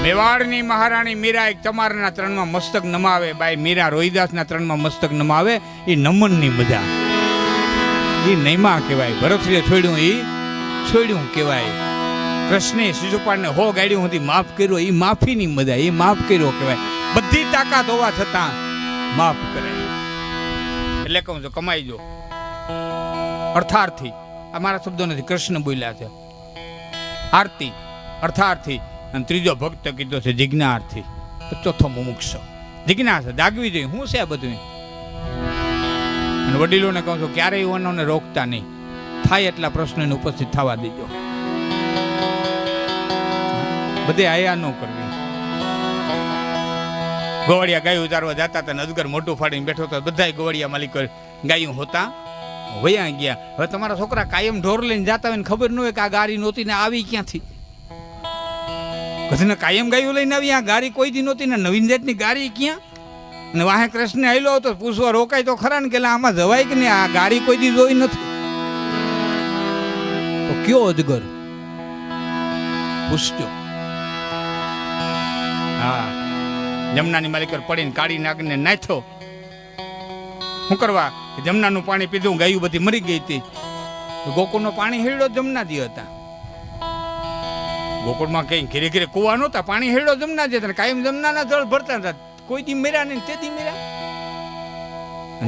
મેવાડની મહારાણી મીરા એક ચમારના ત્રણમાં મસ્તક નમાવે બાઈ મીરા રોહિદાસના ત્રણમાં મસ્તક નમાવે એ નમનની મજા એ નૈમા કહેવાય ભરતશ્રીએ છોડ્યું એ છોડ્યું કહેવાય કૃષ્ણે શિશુપાળને હો ગાડ્યું હતી માફ કર્યો એ માફીની મજા એ માફ કર્યો કહેવાય બધી તાકાત હોવા છતાં માફ કરે એટલે કહું છું કમાઈ જો અર્થાર્થી આ મારા શબ્દો નથી કૃષ્ણ બોલ્યા છે આરતી અર્થાર્થી અને ત્રીજો ભક્ત કીધો છે જિજ્ઞાર્થી ચોથો મુમુક્ષ જિજ્ઞાસા જાગવી જોઈએ શું છે આ બધું અને વડીલોને કહું છું ક્યારેય યુવાનોને રોકતા નહીં થાય એટલા પ્રશ્નોને ઉપસ્થિત થવા દેજો બધે આયા ન કરવી ગોવાળિયા ગાયું ઉતારવા જતા હતા અજગર મોટું ફાડીને બેઠો હતો બધા ગોવાળિયા માલિકો ગાયું હોતા વયા ગયા હવે તમારા છોકરા કાયમ ઢોર લઈને જતા હોય ને ખબર ન હોય કે આ ગાડી નહોતી ને આવી ક્યાંથી કથને કાયમ ગાયું લઈને આવી આ ગાડી કોઈ દી નહોતી ને નવીન જાતની ગાડી ક્યાં અને વાહે કૃષ્ણ આવેલો હતો પૂછવા રોકાય તો ખરા ને કે આમાં જવાય કે નહીં આ ગાડી કોઈ દી જોઈ નથી તો કયો અજગર પૂછજો હા જમનાની માલિકર પડીને કાઢી નાખીને નાખ્યો શું કરવા જમનાનું પાણી પીધું ગાયું બધી મરી ગઈ હતી ગોકુળનું પાણી હેડો જમનાજી હતા ગોકુળમાં કઈ ઘીરે ઘીરે કુવા નહોતા પાણી હેડો જમના જતા કાયમ જમનાના જળ ભરતા હતા કોઈ દી મેરા નહીં તે દી મેરા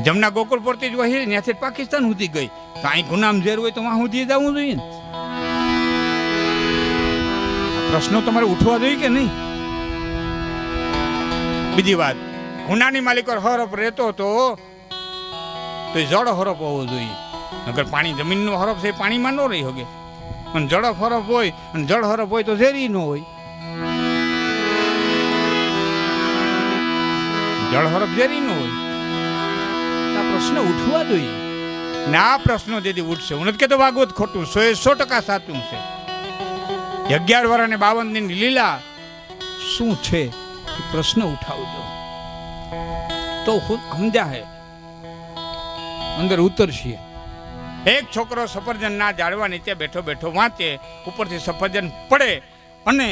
જમના ગોકુળ પડતી જ વહી ત્યાંથી પાકિસ્તાન સુધી ગઈ તો અહીં ગુનામ ઝેર હોય તો વાં સુધી જવું જોઈએ ને પ્રશ્નો તમારે ઉઠવા જોઈએ કે નહીં બીજી વાત ગુનાની માલિકો હરફ રહેતો તો જળ હરફ હોવો જોઈએ અગર પાણી જમીનનો હરફ છે પાણીમાં ન રહી શકે અને જળ હરફ હોય અને જળ હરફ હોય તો ઝેરી ન હોય જળ હરફ ઝેરી ન હોય આ પ્રશ્ન ઉઠવા જોઈએ ને આ પ્રશ્નો જેથી ઉઠશે હું નથી કહેતો ભાગવત ખોટું 100% સાચું છે 11 વર્ષ અને 52 દિનની લીલા શું છે પ્રશ્ન ઉઠાવજો તો ખુદ સમજાય અંદર ઉતરશે એક છોકરો સફરજન ના ઝાડવા નીચે બેઠો બેઠો વાંચે ઉપરથી સફરજન પડે અને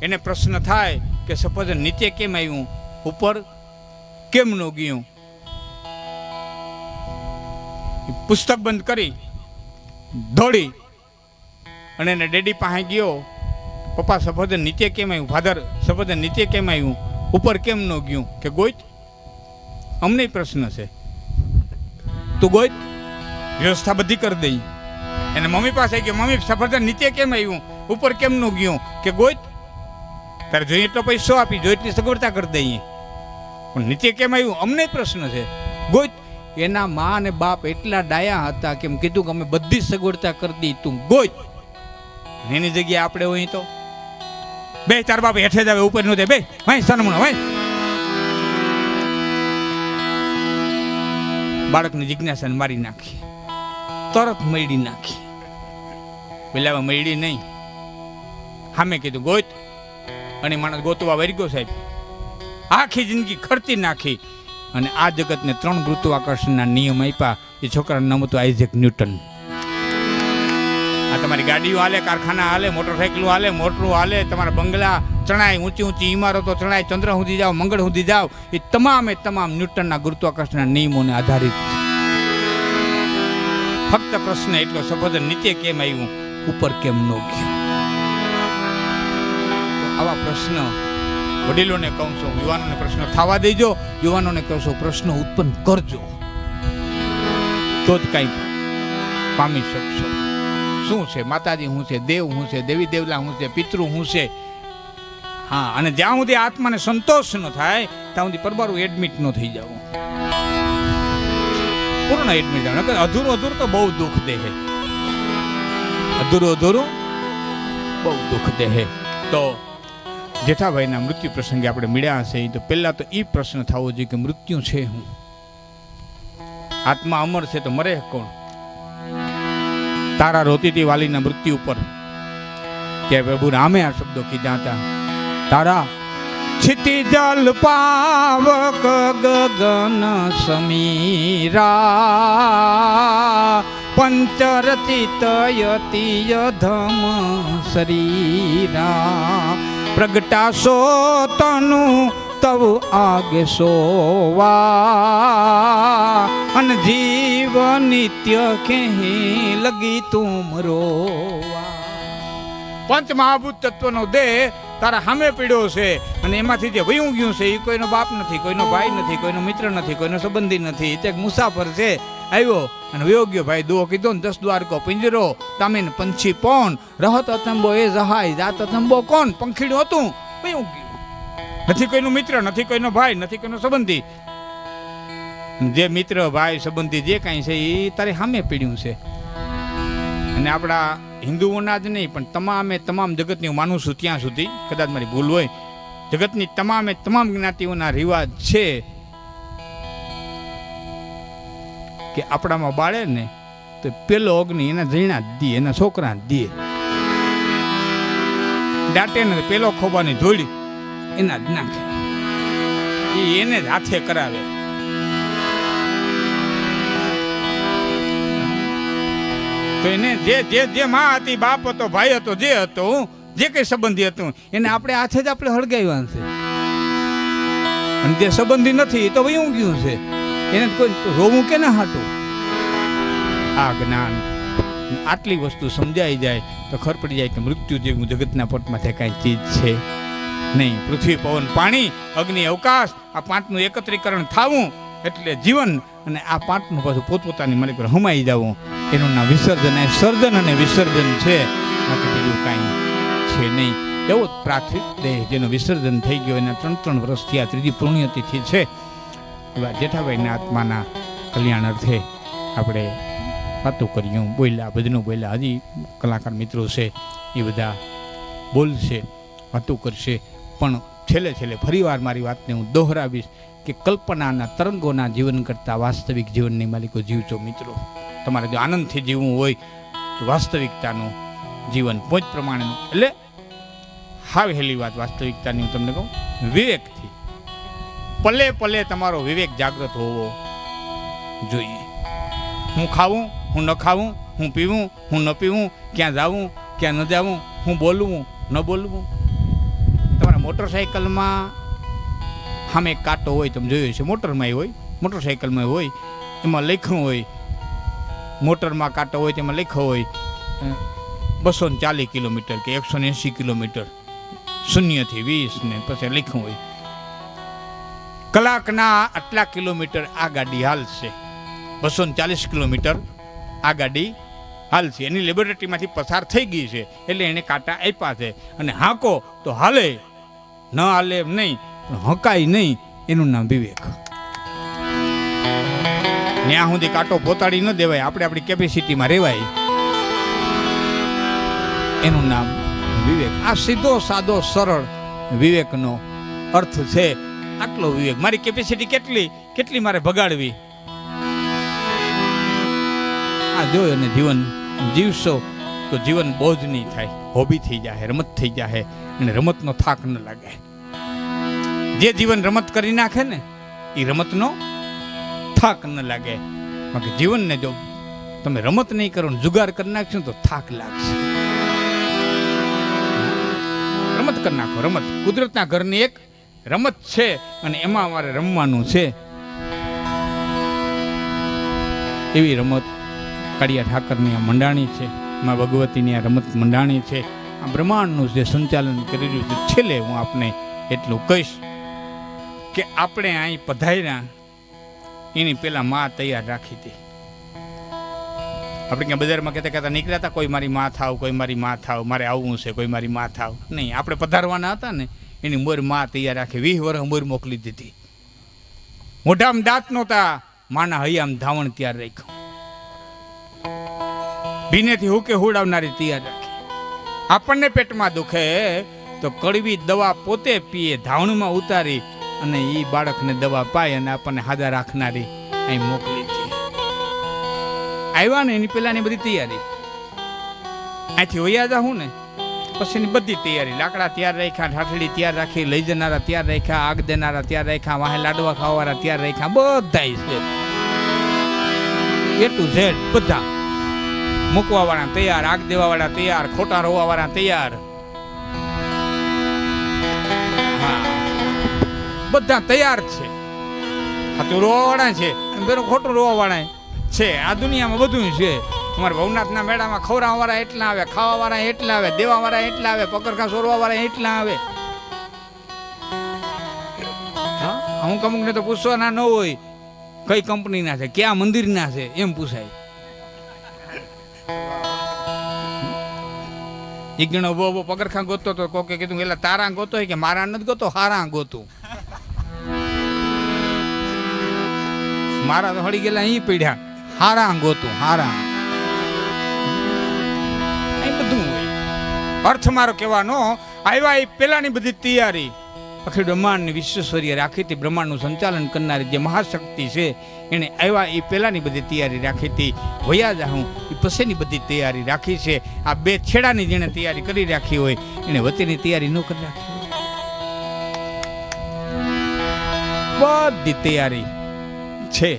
એને પ્રશ્ન થાય કે સફરજન નીચે કેમ આવ્યું ઉપર કેમ ન ગયું પુસ્તક બંધ કરી દોડી અને એને ડેડી પાસે ગયો પપ્પા સફરજન નીચે કેમ આવ્યું ફાધર સફરજન નીચે કેમ આવ્યું ઉપર કેમ ન ગયું કે ગોઈત અમને પ્રશ્ન છે તું ગોઈત વ્યવસ્થા બધી કરી દઈ એને મમ્મી પાસે ગયો મમ્મી સફરજન નીચે કેમ આવ્યું ઉપર કેમ ન ગયું કે ગોઈત તારે જોઈએ એટલો પૈસો આપી જોઈએ એટલી સગવડતા કરી દઈએ પણ નીચે કેમ આવ્યું અમને પ્રશ્ન છે ગોઈત એના મા અને બાપ એટલા ડાયા હતા કે કીધું કે અમે બધી સગવડતા કરી દઈ તું ગોઈત એની જગ્યાએ આપણે હોય તો બે ચાર બાપ હેઠે જ આવે ઉપર નો દે બે ભાઈ સનમણો ભાઈ બાળકની જિજ્ઞાસાને મારી નાખી તરત મેળી નાખી પેલા મળી નહીં, સામે કીધું ગોત, અને માણસ ગોતવા વરી ગયો સાહેબ. આખી જિંદગી ખર્ચી નાખી અને આ જગતને 3 ગુરુત્વાકર્ષણના નિયમ આપ્યા. એ છોકરાનું નામ હતું આઇઝેક ન્યૂટન. આ તમારી ગાડીઓ હાલે, કારખાના હાલે, મોટરસાઇકલો હાલે, મોટરું હાલે, તમારા બંગલા ચણાય, ઊંચી ઊંચી ઇમારતો ચણાય, ચંદ્ર સુધી જાઓ, મંગળ સુધી જાઓ, એ તમામે તમામ ન્યૂટનના ગુરુત્વાકર્ષણના નિયમોને આધારિત છે. ફક્ત પ્રશ્ન એટલો, સફરજન નીચે કેમ આવ્યું, ઉપર કેમ ન ગયું? આવા પ્રશ્ન વડીલોને કહું છું, યુવાનોને પ્રશ્ન થવા દેજો, યુવાનોને કહું છું પ્રશ્નો ઉત્પન્ન કરજો, તો જ કંઈક પામી શકશો. શું છે માતાજી, શું છે દેવ, શું છે દેવી દેવલા, શું છે પિતૃ, શું છે? હા, અને જ્યાં સુધી આત્માને સંતોષ ન થાય ત્યાં સુધી પરબારું એડમિટ ન થઈ જવું, પૂર્ણ એડમિટ. અધૂરું અધૂરું તો બહુ દુઃખ દે, અધૂરું અધૂરું બહુ દુઃખ દે. તો જેઠાભાઈના મૃત્યુ પ્રસંગે આપણે મળ્યા હશે, તો પહેલા તો એ પ્રશ્ન થવો જોઈએ કે મૃત્યુ છે હું? આત્મા અમર છે તો મરે કોણ? તારા રોતી હતી વાલીના મૃત્યુ ઉપર, ત્યારે પ્રભુ રામે આ શબ્દો કીધા હતા, તારા છિતિ જલ પાવક ગગન સમીરા પંચરચિત યતિય ધમ શરીરા પ્રગટાશો તનુ તવ આગે સોવા અન જીવ નિત્ય કે લગી તુમ રોવા. પંચ મહાભૂત તત્વનો દેહ તારા સામે પીડ્યો છે, અને એમાંથી જે વયું ગયું છે એ કોઈનો બાપ નથી, કોઈનો ભાઈ નથી, કોઈનો મિત્ર નથી, કોઈનો સંબંધી નથી. એ એક મુસાફર છે, આવ્યો અને વયો ગયો. ભાઈ દો કીધો ને 10 દ્વાર કો પિંજરો તામીન પંછી પોન રહત અતંબો એ જહાય જાત અતંબો કોણ? પંખીડું હતું, વયું ગયું. નથી કોઈનો મિત્ર, નથી કોઈનો ભાઈ, નથી કોઈનો સંબંધી. જે મિત્ર ભાઈ સંબંધી જે કાંઈ છે એ તારે સામે પીડ્યું છે. અને આપણા હિન્દુઓના જ નહીં પણ તમામે તમામ જગતની હું માનું છું ત્યાં સુધી, કદાચ મારી ભૂલ હોય, જગતની તમામે તમામ જ્ઞાતિઓના રિવાજ છે કે આપણામાં બાળે ને તો પેલો અગ્નિ એના જઈણા જ દે, એના છોકરા જ દે. દાંટે ને પેલો ખોબાની ધોળી એના જ નાખે, એને જ હાથે કરાવે. તો એને જે માં હતી, બાપ હતો, ભાઈ હતો, જે હતો, જે કઈ સંબંધી હતું, એને આપણે હાથે જ આપણે હળગાવ્યા છે. અને જે સંબંધી નથી તો વયું ગયું છે, એને કોઈ રોવું કે ના હાટું. આ જ્ઞાન આટલી વસ્તુ સમજાઈ જાય તો ખબર પડી જાય કે મૃત્યુ જેવું જગતના પટમાં કાંઈ ચીજ છે નહીં. પૃથ્વી, પવન, પાણી, અગ્નિ, અવકાશ, આ 5નું એકત્રીકરણ થવું એટલે જીવન, અને આ 5નું પાછું પોતપોતાની માલિક પર હમાઈ જવું, એનું નામ વિસર્જન. એ સર્જન અને વિસર્જન છે, બાકી બીજું કાંઈ છે નહીં. એવો પ્રાથમિક દેહ જેનું વિસર્જન થઈ ગયો, એના 3 વર્ષથી આ 3જી પુણ્યતિથિ છે. એવા જેઠાભાઈના આત્માના કલ્યાણ અર્થે આપણે વાતો કર્યું, બોલ્યા, ભજનો બોલ્યા. હજી કલાકાર મિત્રો છે એ બધા બોલશે, વાતો કરશે. પણ છેલ્લે ફરીવાર મારી વાતને હું દોહરાવીશ કે કલ્પનાના તરંગોના જીવન કરતાં વાસ્તવિક જીવનની માલિકો જીવજો મિત્રો. તમારે જો આનંદથી જીવવું હોય તો વાસ્તવિકતાનું જીવન પોચ પ્રમાણેનું, એટલે હાવ હેલી વાત વાસ્તવિકતાની હું તમને કહું, વિવેકથી પલે પલે તમારો વિવેક જાગૃત હોવો જોઈએ. હું ખાવું, હું ન ખાવું, હું પીવું, હું ન પીવું, ક્યાં જાવું, ક્યાં ન જાવું, હું બોલવું, ન બોલવું. તમારા મોટરસાઇકલમાં સામે કાંટો હોય, તમે જોયું છે, મોટરમાં હોય, મોટરસાઇકલમાં હોય, એમાં લખ્યું હોય, મોટરમાં કાંટો હોય તેમાં લખ્યો હોય 240 કિલોમીટર કે 180 કિલોમીટર, 0 થી 20 ને પછી લખ્યું હોય કલાકના આટલા કિલોમીટર આ ગાડી હાલશે, 240 કિલોમીટર આ ગાડી હાલશે. એની લેબોરેટરીમાંથી પસાર થઈ ગઈ છે એટલે એને કાંટા આપ્યા છે, અને હાંકો તો હાલે, ન હાલે એમ નહીં, પણ હકાય નહીં. એનું નામ વિવેક. ત્યાં સુધી કાંટો પોતાડી ન દેવાય, આપણે આપણી કેપેસિટીમાં રહેવાય, એનું નામ વિવેક. આ સીધો સાદો સરળ વિવેકનો અર્થ છે. આટલો વિવેક, મારી કેપેસિટી કેટલી મારે ભગાડવી, આ જોઈ અને જીવન જીવશો તો જીવન બોજ નહીં થાય, હોબી થઈ જાય, રમત થઈ જાય અને રમતનો થાક ન લાગે. જે જીવન રમત કરી નાખે ને એ રમતનો થાક ન લાગે. બાકી જીવનને જો તમે રમત નહીં કરો ને જુગાર કરી નાખશો તો થાક લાગશે. રમત કરી નાખો. રમત કુદરતના ઘરની એક રમત છે અને એમાં અમારે રમવાનું છે. એવી રમત કાળિયા ઠાકરની આ મંડાણી છે, મા ભગવતીની આ રમત મંડાણી છે. આ બ્રહ્માંડનું જે સંચાલન કરી રહ્યું છે. છેલ્લે હું આપને એટલું કહીશ કે આપણે અહીં પધાર્યા એની પેલા માં તૈયાર રાખી હતી. આપણે ક્યાં બજારમાં કહેતા નીકળ્યા હતા, કોઈ મારી માં થાવ, કોઈ મારી માં થાવ, મારે આવવું છે, કોઈ મારી માં થાવ. નહીં, આપણે પધારવાના હતા ને એની મોર માં તૈયાર રાખી. 20 વર્ષ મોર મોકલી દીધી. મોઢામાં દાંત નહોતા, માના હૈયામાં ધાવણ તૈયાર રાખ્યું. ભીનેથી હુકે હુડાવનારી તૈયાર રાખી. આપણને પેટમાં દુખે તો કડવી દવા પોતે પીએ, ધાવણમાં ઉતારી અને એ બાળકને દવા પાય અને આપણને હાજર રાખનારી અહીં મોકલી છે. આવ્યા ને એની પેલાની બધી તૈયારી. અહીંથી વયા જાઉં ને પછીની બધી તૈયારી. લાકડા તૈયાર રાખ્યા, ઠાઠડી તૈયાર રાખી, લઈ જનારા તૈયાર રાખ્યા, આગ દેનારા તૈયાર રાખ્યા, વાહે લાડવા ખાવાવાળા તૈયાર રાખ્યા. બધા છે A to Z બધા. મૂકવા વાળા તૈયાર, આગ દેવા વાળા તૈયાર, ખોટા રોવા વાળા તૈયાર. હા, બધા તૈયાર છે. સાચું રોવા વાળા છે, ખોટું રોવા વાળા છે. આ દુનિયામાં બધું છે. અમારા ભવનાથના મેળામાં ખવડાવવા વાળા એટલા આવે, ખાવા વાળા એટલા આવે, દેવા વાળા એટલા આવે, પગરખા સોરવા વાળા એટલા આવે. અમુક અમુક ને તો પૂછવાના ન હોય કઈ કંપનીના છે, ક્યાં મંદિરના છે, એમ પૂછાય. એક જણો બહુ પગરખા ગોતો તો કોકે કીધું એટલે તારા ગોતો હોય કે મારા નથી ગોતો, હારા ગોતું. મારા તો હળી ગયેલા અહીં પડ્યા, હારા ગોતું, હારા. બધું હોય. અર્થ મારો કહેવાનો આવ્યા એ પેલાની બધી તૈયારી અખિલ બ્રહ્માંડની વિશ્વેશ્વરીએ રાખી હતી. બ્રહ્માંડનું સંચાલન કરનારી જે મહાશક્તિ છે એને આવ્યા એ પેલાની બધી તૈયારી રાખી હતી. વયા જાઉં એ પછીની બધી તૈયારી રાખી છે. આ બે છેડાની જેણે તૈયારી કરી રાખી હોય એને વચ્ચેની તૈયારી ન કરી રાખી હોય. બધી તૈયારી છે.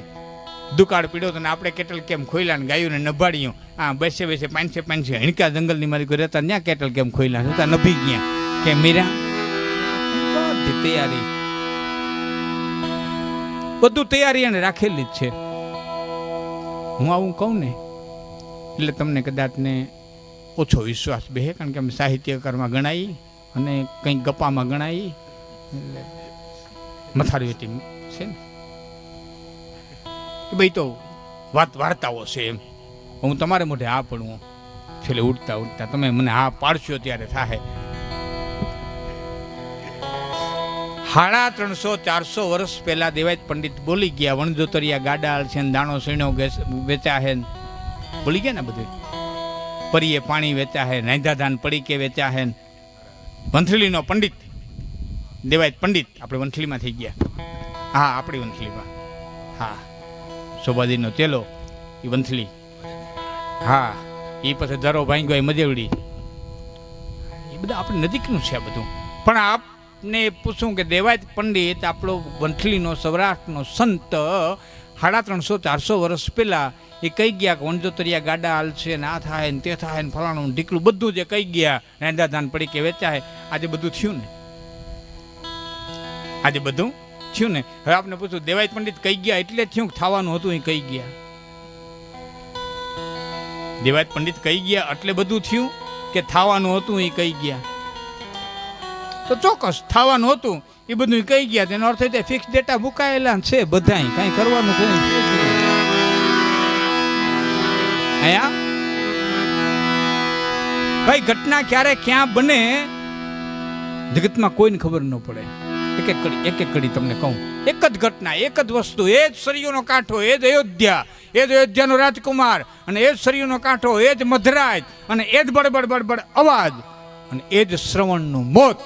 દુકાળ પીડ્યો તો આપણે કેટલ કેમ ખોઈલા ને ગાયું ને નભાડ્યું. હા, બેસે 500 હણકા જંગલની મારી કોઈ રહેતા ત્યાં કેટલ કેમ ખોઈલા હતા, નભી ગયા કે મીરા. બધી તૈયારી, બધું તૈયારી એને રાખેલી જ છે. હું આવું કહું ને એટલે તમને કદાચ ને ઓછો વિશ્વાસ બેહે, કારણ કે અમે સાહિત્યકારમાં ગણાઈ અને કંઈક ગપ્પામાં ગણાઈ એટલે મથારી વેટી છે ને ભાઈ તો વાર્તાઓ છે. એમ હું તમારે મોઢે હા પડું છેલ્લે ઉઠતા ઉઠતા તમે મને હા પાડશો ત્યારે થાય. 350-400 વર્ષ પહેલા દેવાયત પંડિત બોલી ગયા, વણજોતરિયા ગાડા છે ને દાણો સીણો વેચા હે, બોલી ગયા ને બધું. પરીએ પાણી વેચા હે, નાંધા ધાન પડીકે વેચા હે. વંથલીનો પંડિત દેવાયત પંડિત આપણે વંથલીમાં થઈ ગયા. હા, આપણી વંથલીમાં. હા, સોબાદીનો ચેલો એ વંથલી. હા, એ પછી ધરો ભાંગ્યો એ મજેવડી. એ બધા આપણે નજીકનું છે બધું. પણ આપને પૂછું કે દેવાયત પંડિત આપણો વંથલીનો સૌરાષ્ટ્રનો સંત 350-400 વર્ષ પહેલા એ કહી ગયા કે વણજોતરિયા ગાડા હાલ છે ને આ થાય ને તે થાય ને ફલાણું ઢીકલું બધું જે કહી ગયા, નાંદા ધાન પડી કે વેચાય. આજે બધું થયું ને, આજે બધું થયું ને. હવે આપણે પૂછું દેવાયત પંડિત કહી ગયા એટલે થયું, થવાનું હતું એ કહી ગયા. દેવાયત પંડિત કહી ગયા એટલે બધું થયું કે થવાનું હતું એ કહી ગયા? તો ચોક્કસ થવાનું હતું એ બધું કહી ગયા. તેનો અર્થ એ ફિક્સ ડેટા મુકાયેલા છે બધા, કાંઈ કરવાનું છે. અહીંયા કઈ ઘટના ક્યારે ક્યાં બને જગતમાં કોઈને ખબર ન પડે. એક એક કડી તમને કહું. એક જ ઘટના, એક જ વસ્તુ, એ જ સરયુનો કાંઠો, એ જ અયોધ્યા, એ જ અયોધ્યાનો રાજકુમાર, અને એ જ સરયુનો કાંઠો, એ જ મધરાજ, અને એ જ બડબડ બડબડ અવાજ, અને એ જ શ્રવણનું મોત,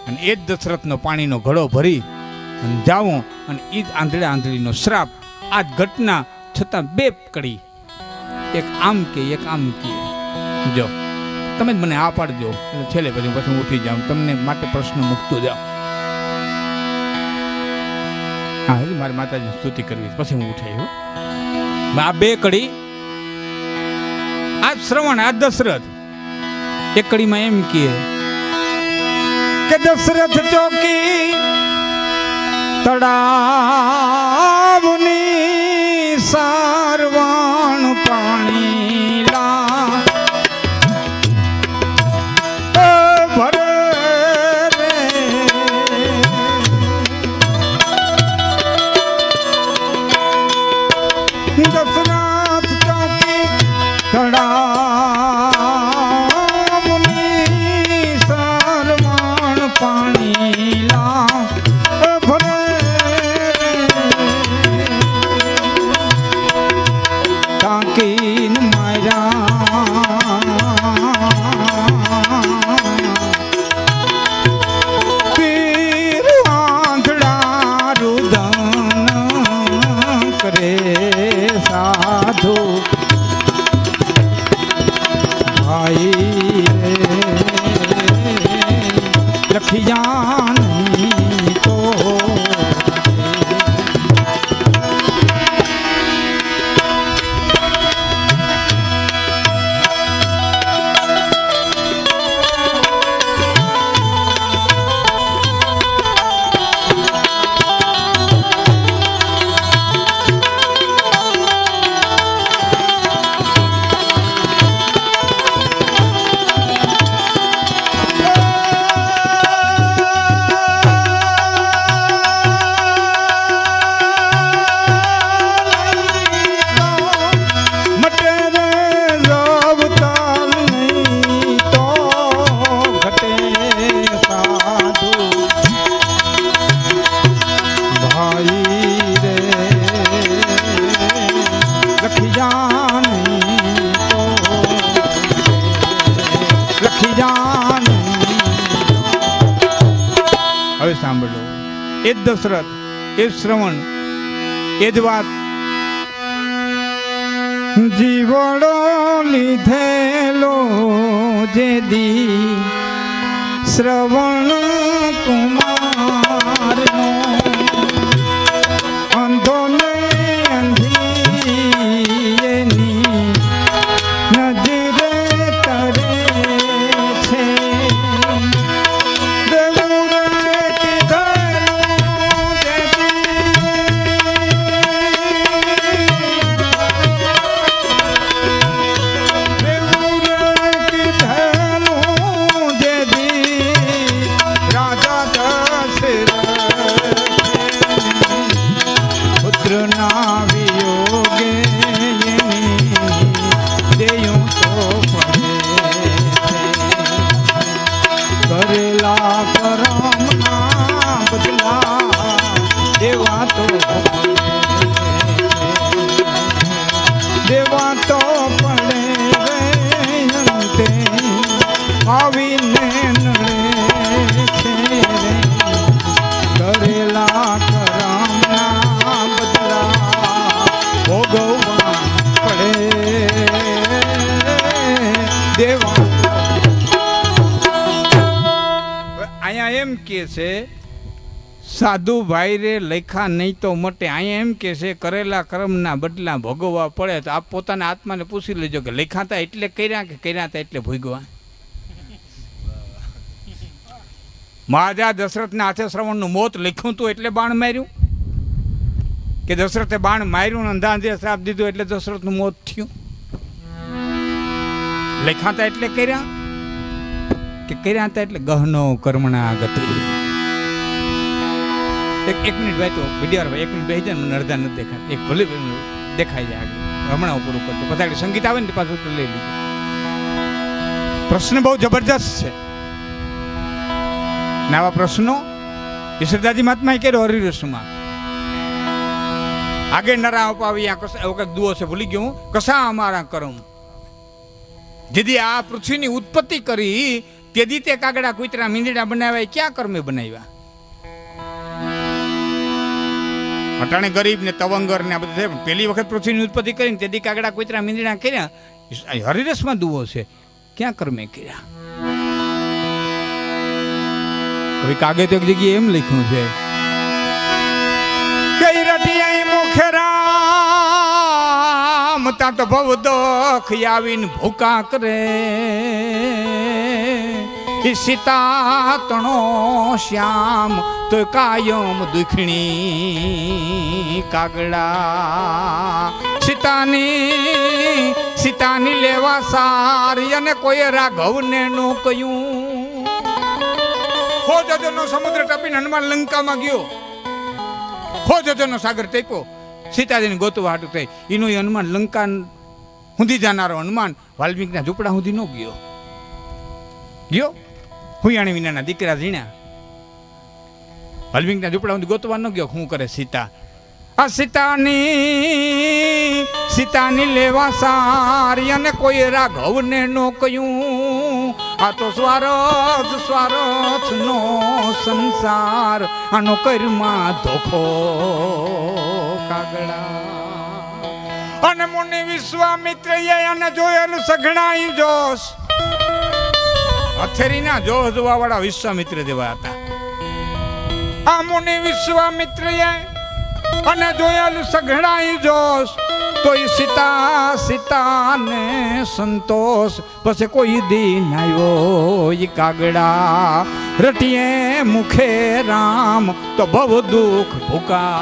અને એ જ દશરથનો પાણીનો ઘડો ભરી અને જાવું, અને એ જ આંધળીનો શ્રાપ. આ જ ઘટના છતાં બે કડી, એક આમ કે એક આમ કે. જો તમે જ મને આ પાડજો એટલે છેલ્લે પછી હું ઉઠી જાઉં, તમને માટે પ્રશ્ન મૂકતો જાઉં. હા, હજી મારી માતાજીની સ્તુતિ કરવી પછી હું ઉઠાઈ. આ બે કડી, આ શ્રવણ, આ દશરથ. એક કડીમાં એમ કહે કે દશરથ ચોકી તળાવની સારવાણ પાણી લા ભરે રે. દશરથ ચોકી તળાવની સારવાણ પાણી લા ભરે તાકીન મારા પીર આંધળા રુદન કરે સાધુ ભાઈ લખિયાની તો હવે સાંભળો. એ જ દશરથ, એ જ શ્રવણ, એ જ વાત. જીવડો લીધેલો જે દી શ્રવણ કુમારનો અંધો ને અંધી એની નજરે તરે છે. દેવા તો પડે રે અંતે આવીને નડે છે રે. કરેલા કરમના બદલા ભોગવવા પડે દેવા. અહીંયા એમ કે છે સાધુ ભાઈ રે લેખા નહીં તો મટે. અહીંયા એમ કે છે કરેલા કર્મના બદલા ભોગવવા પડે. તો આપ પોતાના આત્માને પૂછી લેજો કે લેખાતા એટલે કર્યા કે કર્યા હતા એટલે ભોગવા. મહારાજા દશરથના હાથે શ્રવણનું મોત લખ્યું હતું એટલે બાણ માર્યું કે દશરથે બાણ માર્યું અંધાંધે શ્રાપ દીધો એટલે દશરથનું મોત થયું? લેખાતા એટલે કર્યા કે કર્યા હતા એટલે ગહનો કર્મણા ગતિ. એક મિનિટ ભાઈ, તો વિડીયો ભાઈ 1 મિનિટ બેસી જાય, મને અડધા નથી દેખાય. એક ભલે દેખાઈ જાય આગળ, હમણાં પૂરું કરતો પછી સંગીત આવે ને પાછું લઈ લીધું. પ્રશ્ન બહુ જબરજસ્ત છે. આવા પ્રશ્નો ઈશ્વરદાસજી મહાત્માએ કર્યો હરિરસમાં. આગે નરા અપાવ્યા કસા એવો કંઈક દુઓ છે, ભૂલી ગયો હું. કસા અમારા કરમ, જેથી આ પૃથ્વીની ઉત્પત્તિ કરી તેથી તે કાગડા કૂતરા મીંદડા બનાવ્યા, ક્યાં કર્મે બનાવ્યા? અટાણે ગરીબ ને તવંગર ને આ બધું પહેલી વખત પૃથ્વીની ઉત્પત્તિ કરીને તેથી કાગડા કૂતરા મીંદડા કર્યા. હરિરસમાં દુઓ છે. ક્યાં કર્મે કર્યા? કવિ કાગે તો એક જગ્યાએ એમ લખ્યું છે, કઈ રટિયાઈ મુખે રામ તા તો ભવ દુખ આવીને ભૂકા કરે, સીતા તણો શ્યામ તો કાયમ દુખણી કાગડા. સીતાની લેવા સારી અને કોઈ રાઘવને નો કહ્યું. હો જજનો સમુદ્ર ટપીને હનુમાન લંકામાં ગયો, હો જજનો સાગર ટેપ્યો, સીતાજીને ગોતવા હાટું થઈ. એનો હનુમાન લંકા સુધી જાનારો હનુમાન વાલ્મીકના ઝૂંપડા સુધી ન ગયો. હુયાણી વિનાના દીકરા ઝીણ્યા, વાલ્મીકના ઝૂંપડા સુધી ગોતવા ન ગયો. શું કરે સીતા? આ સીતાની લેવા સારી અને કોઈ રાઘવને નો કહ્યું. આ તો સ્વાર્થ નો સંસાર, આનો કર્મમાં ધોખો કાગડા. અને મુનિ વિશ્વામિત્ર અને જોયેલું સઘળાઈ જોશ. હથેરીના જોશ જોવા વાળા વિશ્વામિત્ર જેવા હતા. આ મુનિ વિશ્વામિત્ર અને જોયેલું સઘળાઈ જોશ. તો સીતાને સંતોષ પછી કોઈ દિન આવ્યો ઈ કાગડા. રટીએ મુખે રામ તો ભવ દુઃખ ભૂકા.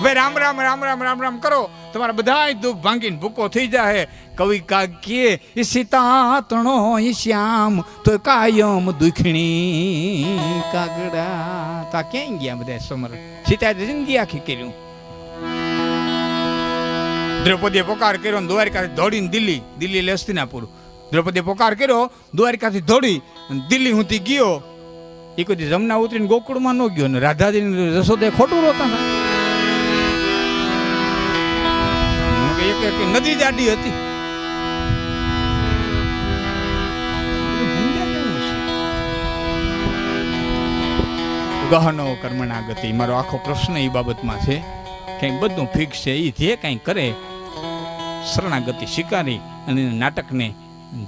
વે રામ રામ રામ રામ રામ રામ કરો, તમારા બધા દુઃખ ભાંગીને ભૂકો થઈ જાય. કવિ કાગ્યે ઈ સીતા તણો ઈ શ્યામ તો કાયમ દુખણી કાગડા. તા ક્યાં ગયા બધા સમર? સીતા જિંદગી આખી કર્યું. દ્રૌપદીએ પોકાર કર્યો, દ્વારિકાથી દોડીને દિલ્હી એટલે હસ્તિનાપુર. દ્રૌપદીએ પોકાર કર્યો, દ્વારિકાથી દોડી દિલ્હી સુધી ગયો. એ કોઈ જમના ઉતરીને ગોકુળમાં ન ગયો ને રાધાજી રસોદે ખોટું રોતા હતા. એક નદી જાડી હતી. ગહનો કર્મણા ગતિ. મારો આખો પ્રશ્ન એ બાબતમાં છે કે બધું ફિક્સ છે. એ જે કાંઈ કરે શરણાગતિ સ્વીકારી અને નાટકને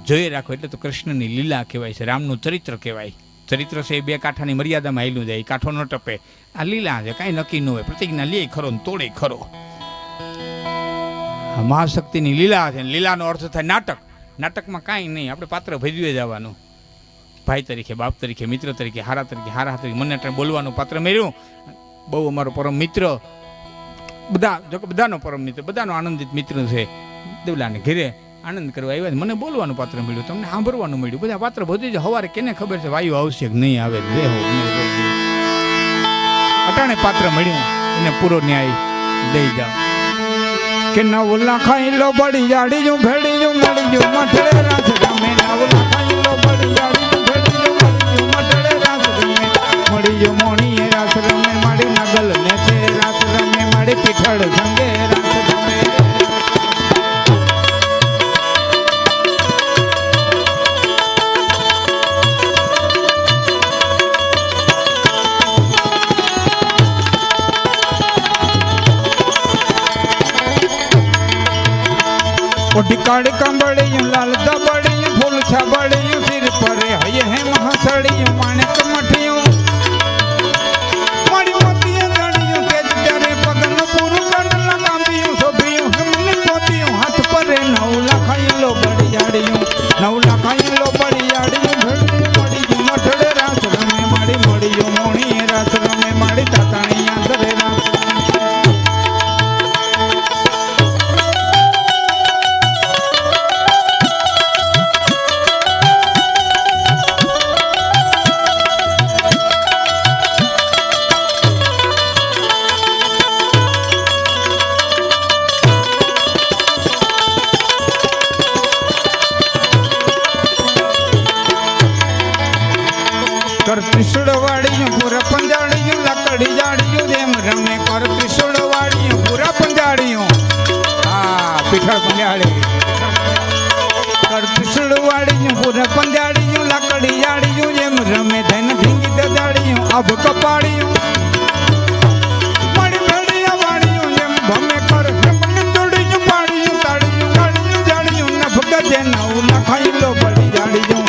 જોઈ રાખો એટલે તો કૃષ્ણની લીલા કહેવાય છે, રામનું ચરિત્ર કહેવાય. ચરિત્ર છે એ બે કાંઠાની મર્યાદામાં હેલું જાય, કાંઠો ન ટપે. આ લીલા છે, કાંઈ નક્કી ન હોય. પ્રતિજ્ઞા લે ખરો ને તોડે ખરો. મહાશક્તિની લીલા છે. લીલાનો અર્થ થાય નાટક. નાટકમાં કાંઈ નહીં, આપણે પાત્ર ભજવી જવાનું. ભાઈ તરીકે, બાપ તરીકે, મિત્ર તરીકે, હારા તરીકે મને એટલે બોલવાનું પાત્ર મેળ્યું. બહુ અમારો પરમ મિત્ર, બધાનો પરમ મિત્ર, બધાનો આનંદિત મિત્ર છે. દેવલાને ઘેરે આનંદ કરવા આવ્યા, મને બોલવાનું પાત્ર મળ્યું, તમને સાંભળવાનું મળ્યું. બધા પાત્ર બધી જ હવારે કેને ખબર છે વાયુ આવશે કે નહીં આવે. અટાણે પાત્ર મળ્યું એને પૂરો ન્યાય દઈ જાઓ. કે નવલા ખાઈ લો બળી જાડી જો ભેડી જો મળી જો મઠડે રાસ ગમે. નવલા ખાઈ લો બળી જાડી જો ભેડી જો મળી જો મઠડે રાસ ગમે. મળી જો મોણીએ રાસ રમે, માડી નગલ ને છે રાસ રમે, માડી પીઠળ સંગે રાસ ગમે. ढिकाड़ कंबड़ियों लाल दबड़ियों फूल छबड़ियों सिर पर हये है महसड़ियों माणक मठियों माड़ी मोतियों जड़ियों तेज जरे पगन पूरु कंड लगामियों सोबियों हमने पोतियों हाथ पर नौला खाई लो बड़ी जाड़ियों, नौला खाई लो बड़ी जाड़ियों भड़ी मड़ी जो मठड़े रास रमे, माड़ी मड़ी जो मोणी रास रमे, माड़ी ताताणी आंदरे रास कर त्रिशूलवाड़ियों पूरा पंजाड़ियों लकड़ी जाड़ियों देम रमे. कर त्रिशूलवाड़ियों पूरा पंजाड़ियों पिठड़ पंजाड़ी. कर त्रिशूलवाड़ियों पूरा पंजाड़ियों लकड़ी जाड़ियों देम रमे. धन ढींगी दजाड़ियों अब कपाड़ियों मड़ी भेड़िया वाड़ियों देम भमे. कर मन जोड़ियों पाड़ियों ताड़ियों गाड़ियों जाड़ियों नभ गजे नौ लखाई लो बड़ी जाड़ियों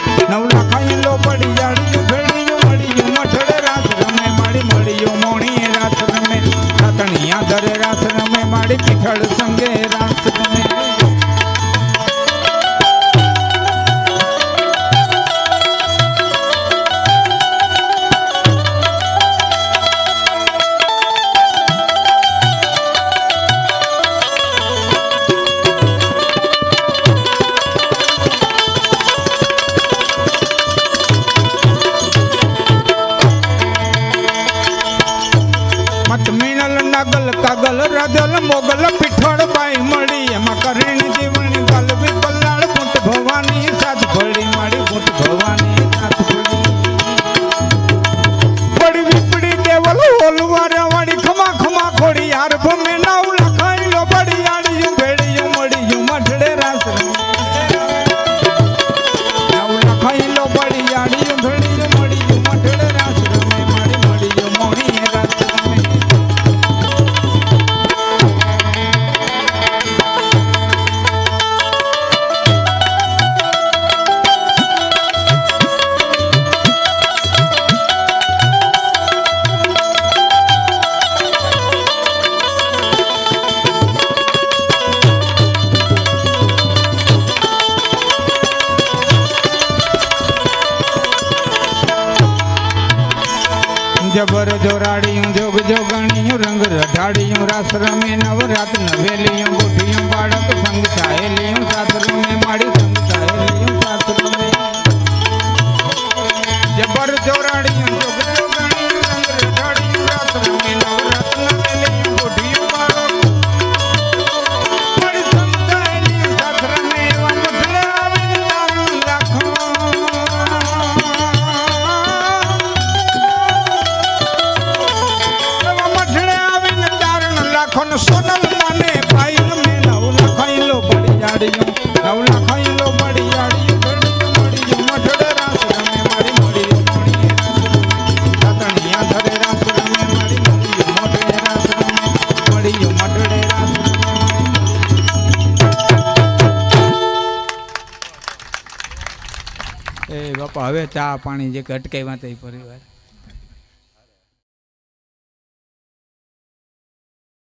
મોગલ પીઠોળ બાઈ મળી એમાં કરણી જીવણી ગલવી બલ્લાળ પૂત ભવાની સાત ભળી મારી પૂત ભવાની સાત ભળી પડી વિપડી દેવલ ઓલવાર વાળી ખમા ખમા ખોડી યાર ભમે નાવ લખાઈ લો બડી આડિયું ભેડિયું મળિયું મઠડે રાસ નાવ લખાઈ લો બડી આડિયું ભેડિયું મળિયું મઠડે રાસ રમે મારી મળિયું મોણી રાસ રમે જબર જોરાડિયું જોગ જોગણિયું રંગ રઢાડિયું રાસ રમે નવરાત નવેલિયું ગોઠિયું બાળક સંગ સાહેલિયું સાત રમે માડી સંગ સાહેલિયું સાત રમે જબર જોરાડિયું જોગ જોગણિયું રંગ રઢાડિયું રાસ રમે નવરાત નવેલિયું ગોઠિયું બાળક માડી સંગ સાહેલિયું સાત રમે એવા મથડે આવી તારું રાખો સોનલ મને પાઈલ મે નવ લખાઈ લો બડી જાડિયું નવ લખાઈ લો બડી જાડિયું બડી મડિયું મઠડે રાસ રમે મારી મડિયું મોણી રાતણિયા ધરે રાસ રમે મારી મડિયું મોઢે રાસ રમે મડિયું મઠડે રાસ રમે એ બાપા હવે ચા પાણી જે અટકાવ્યા તે પરિવાર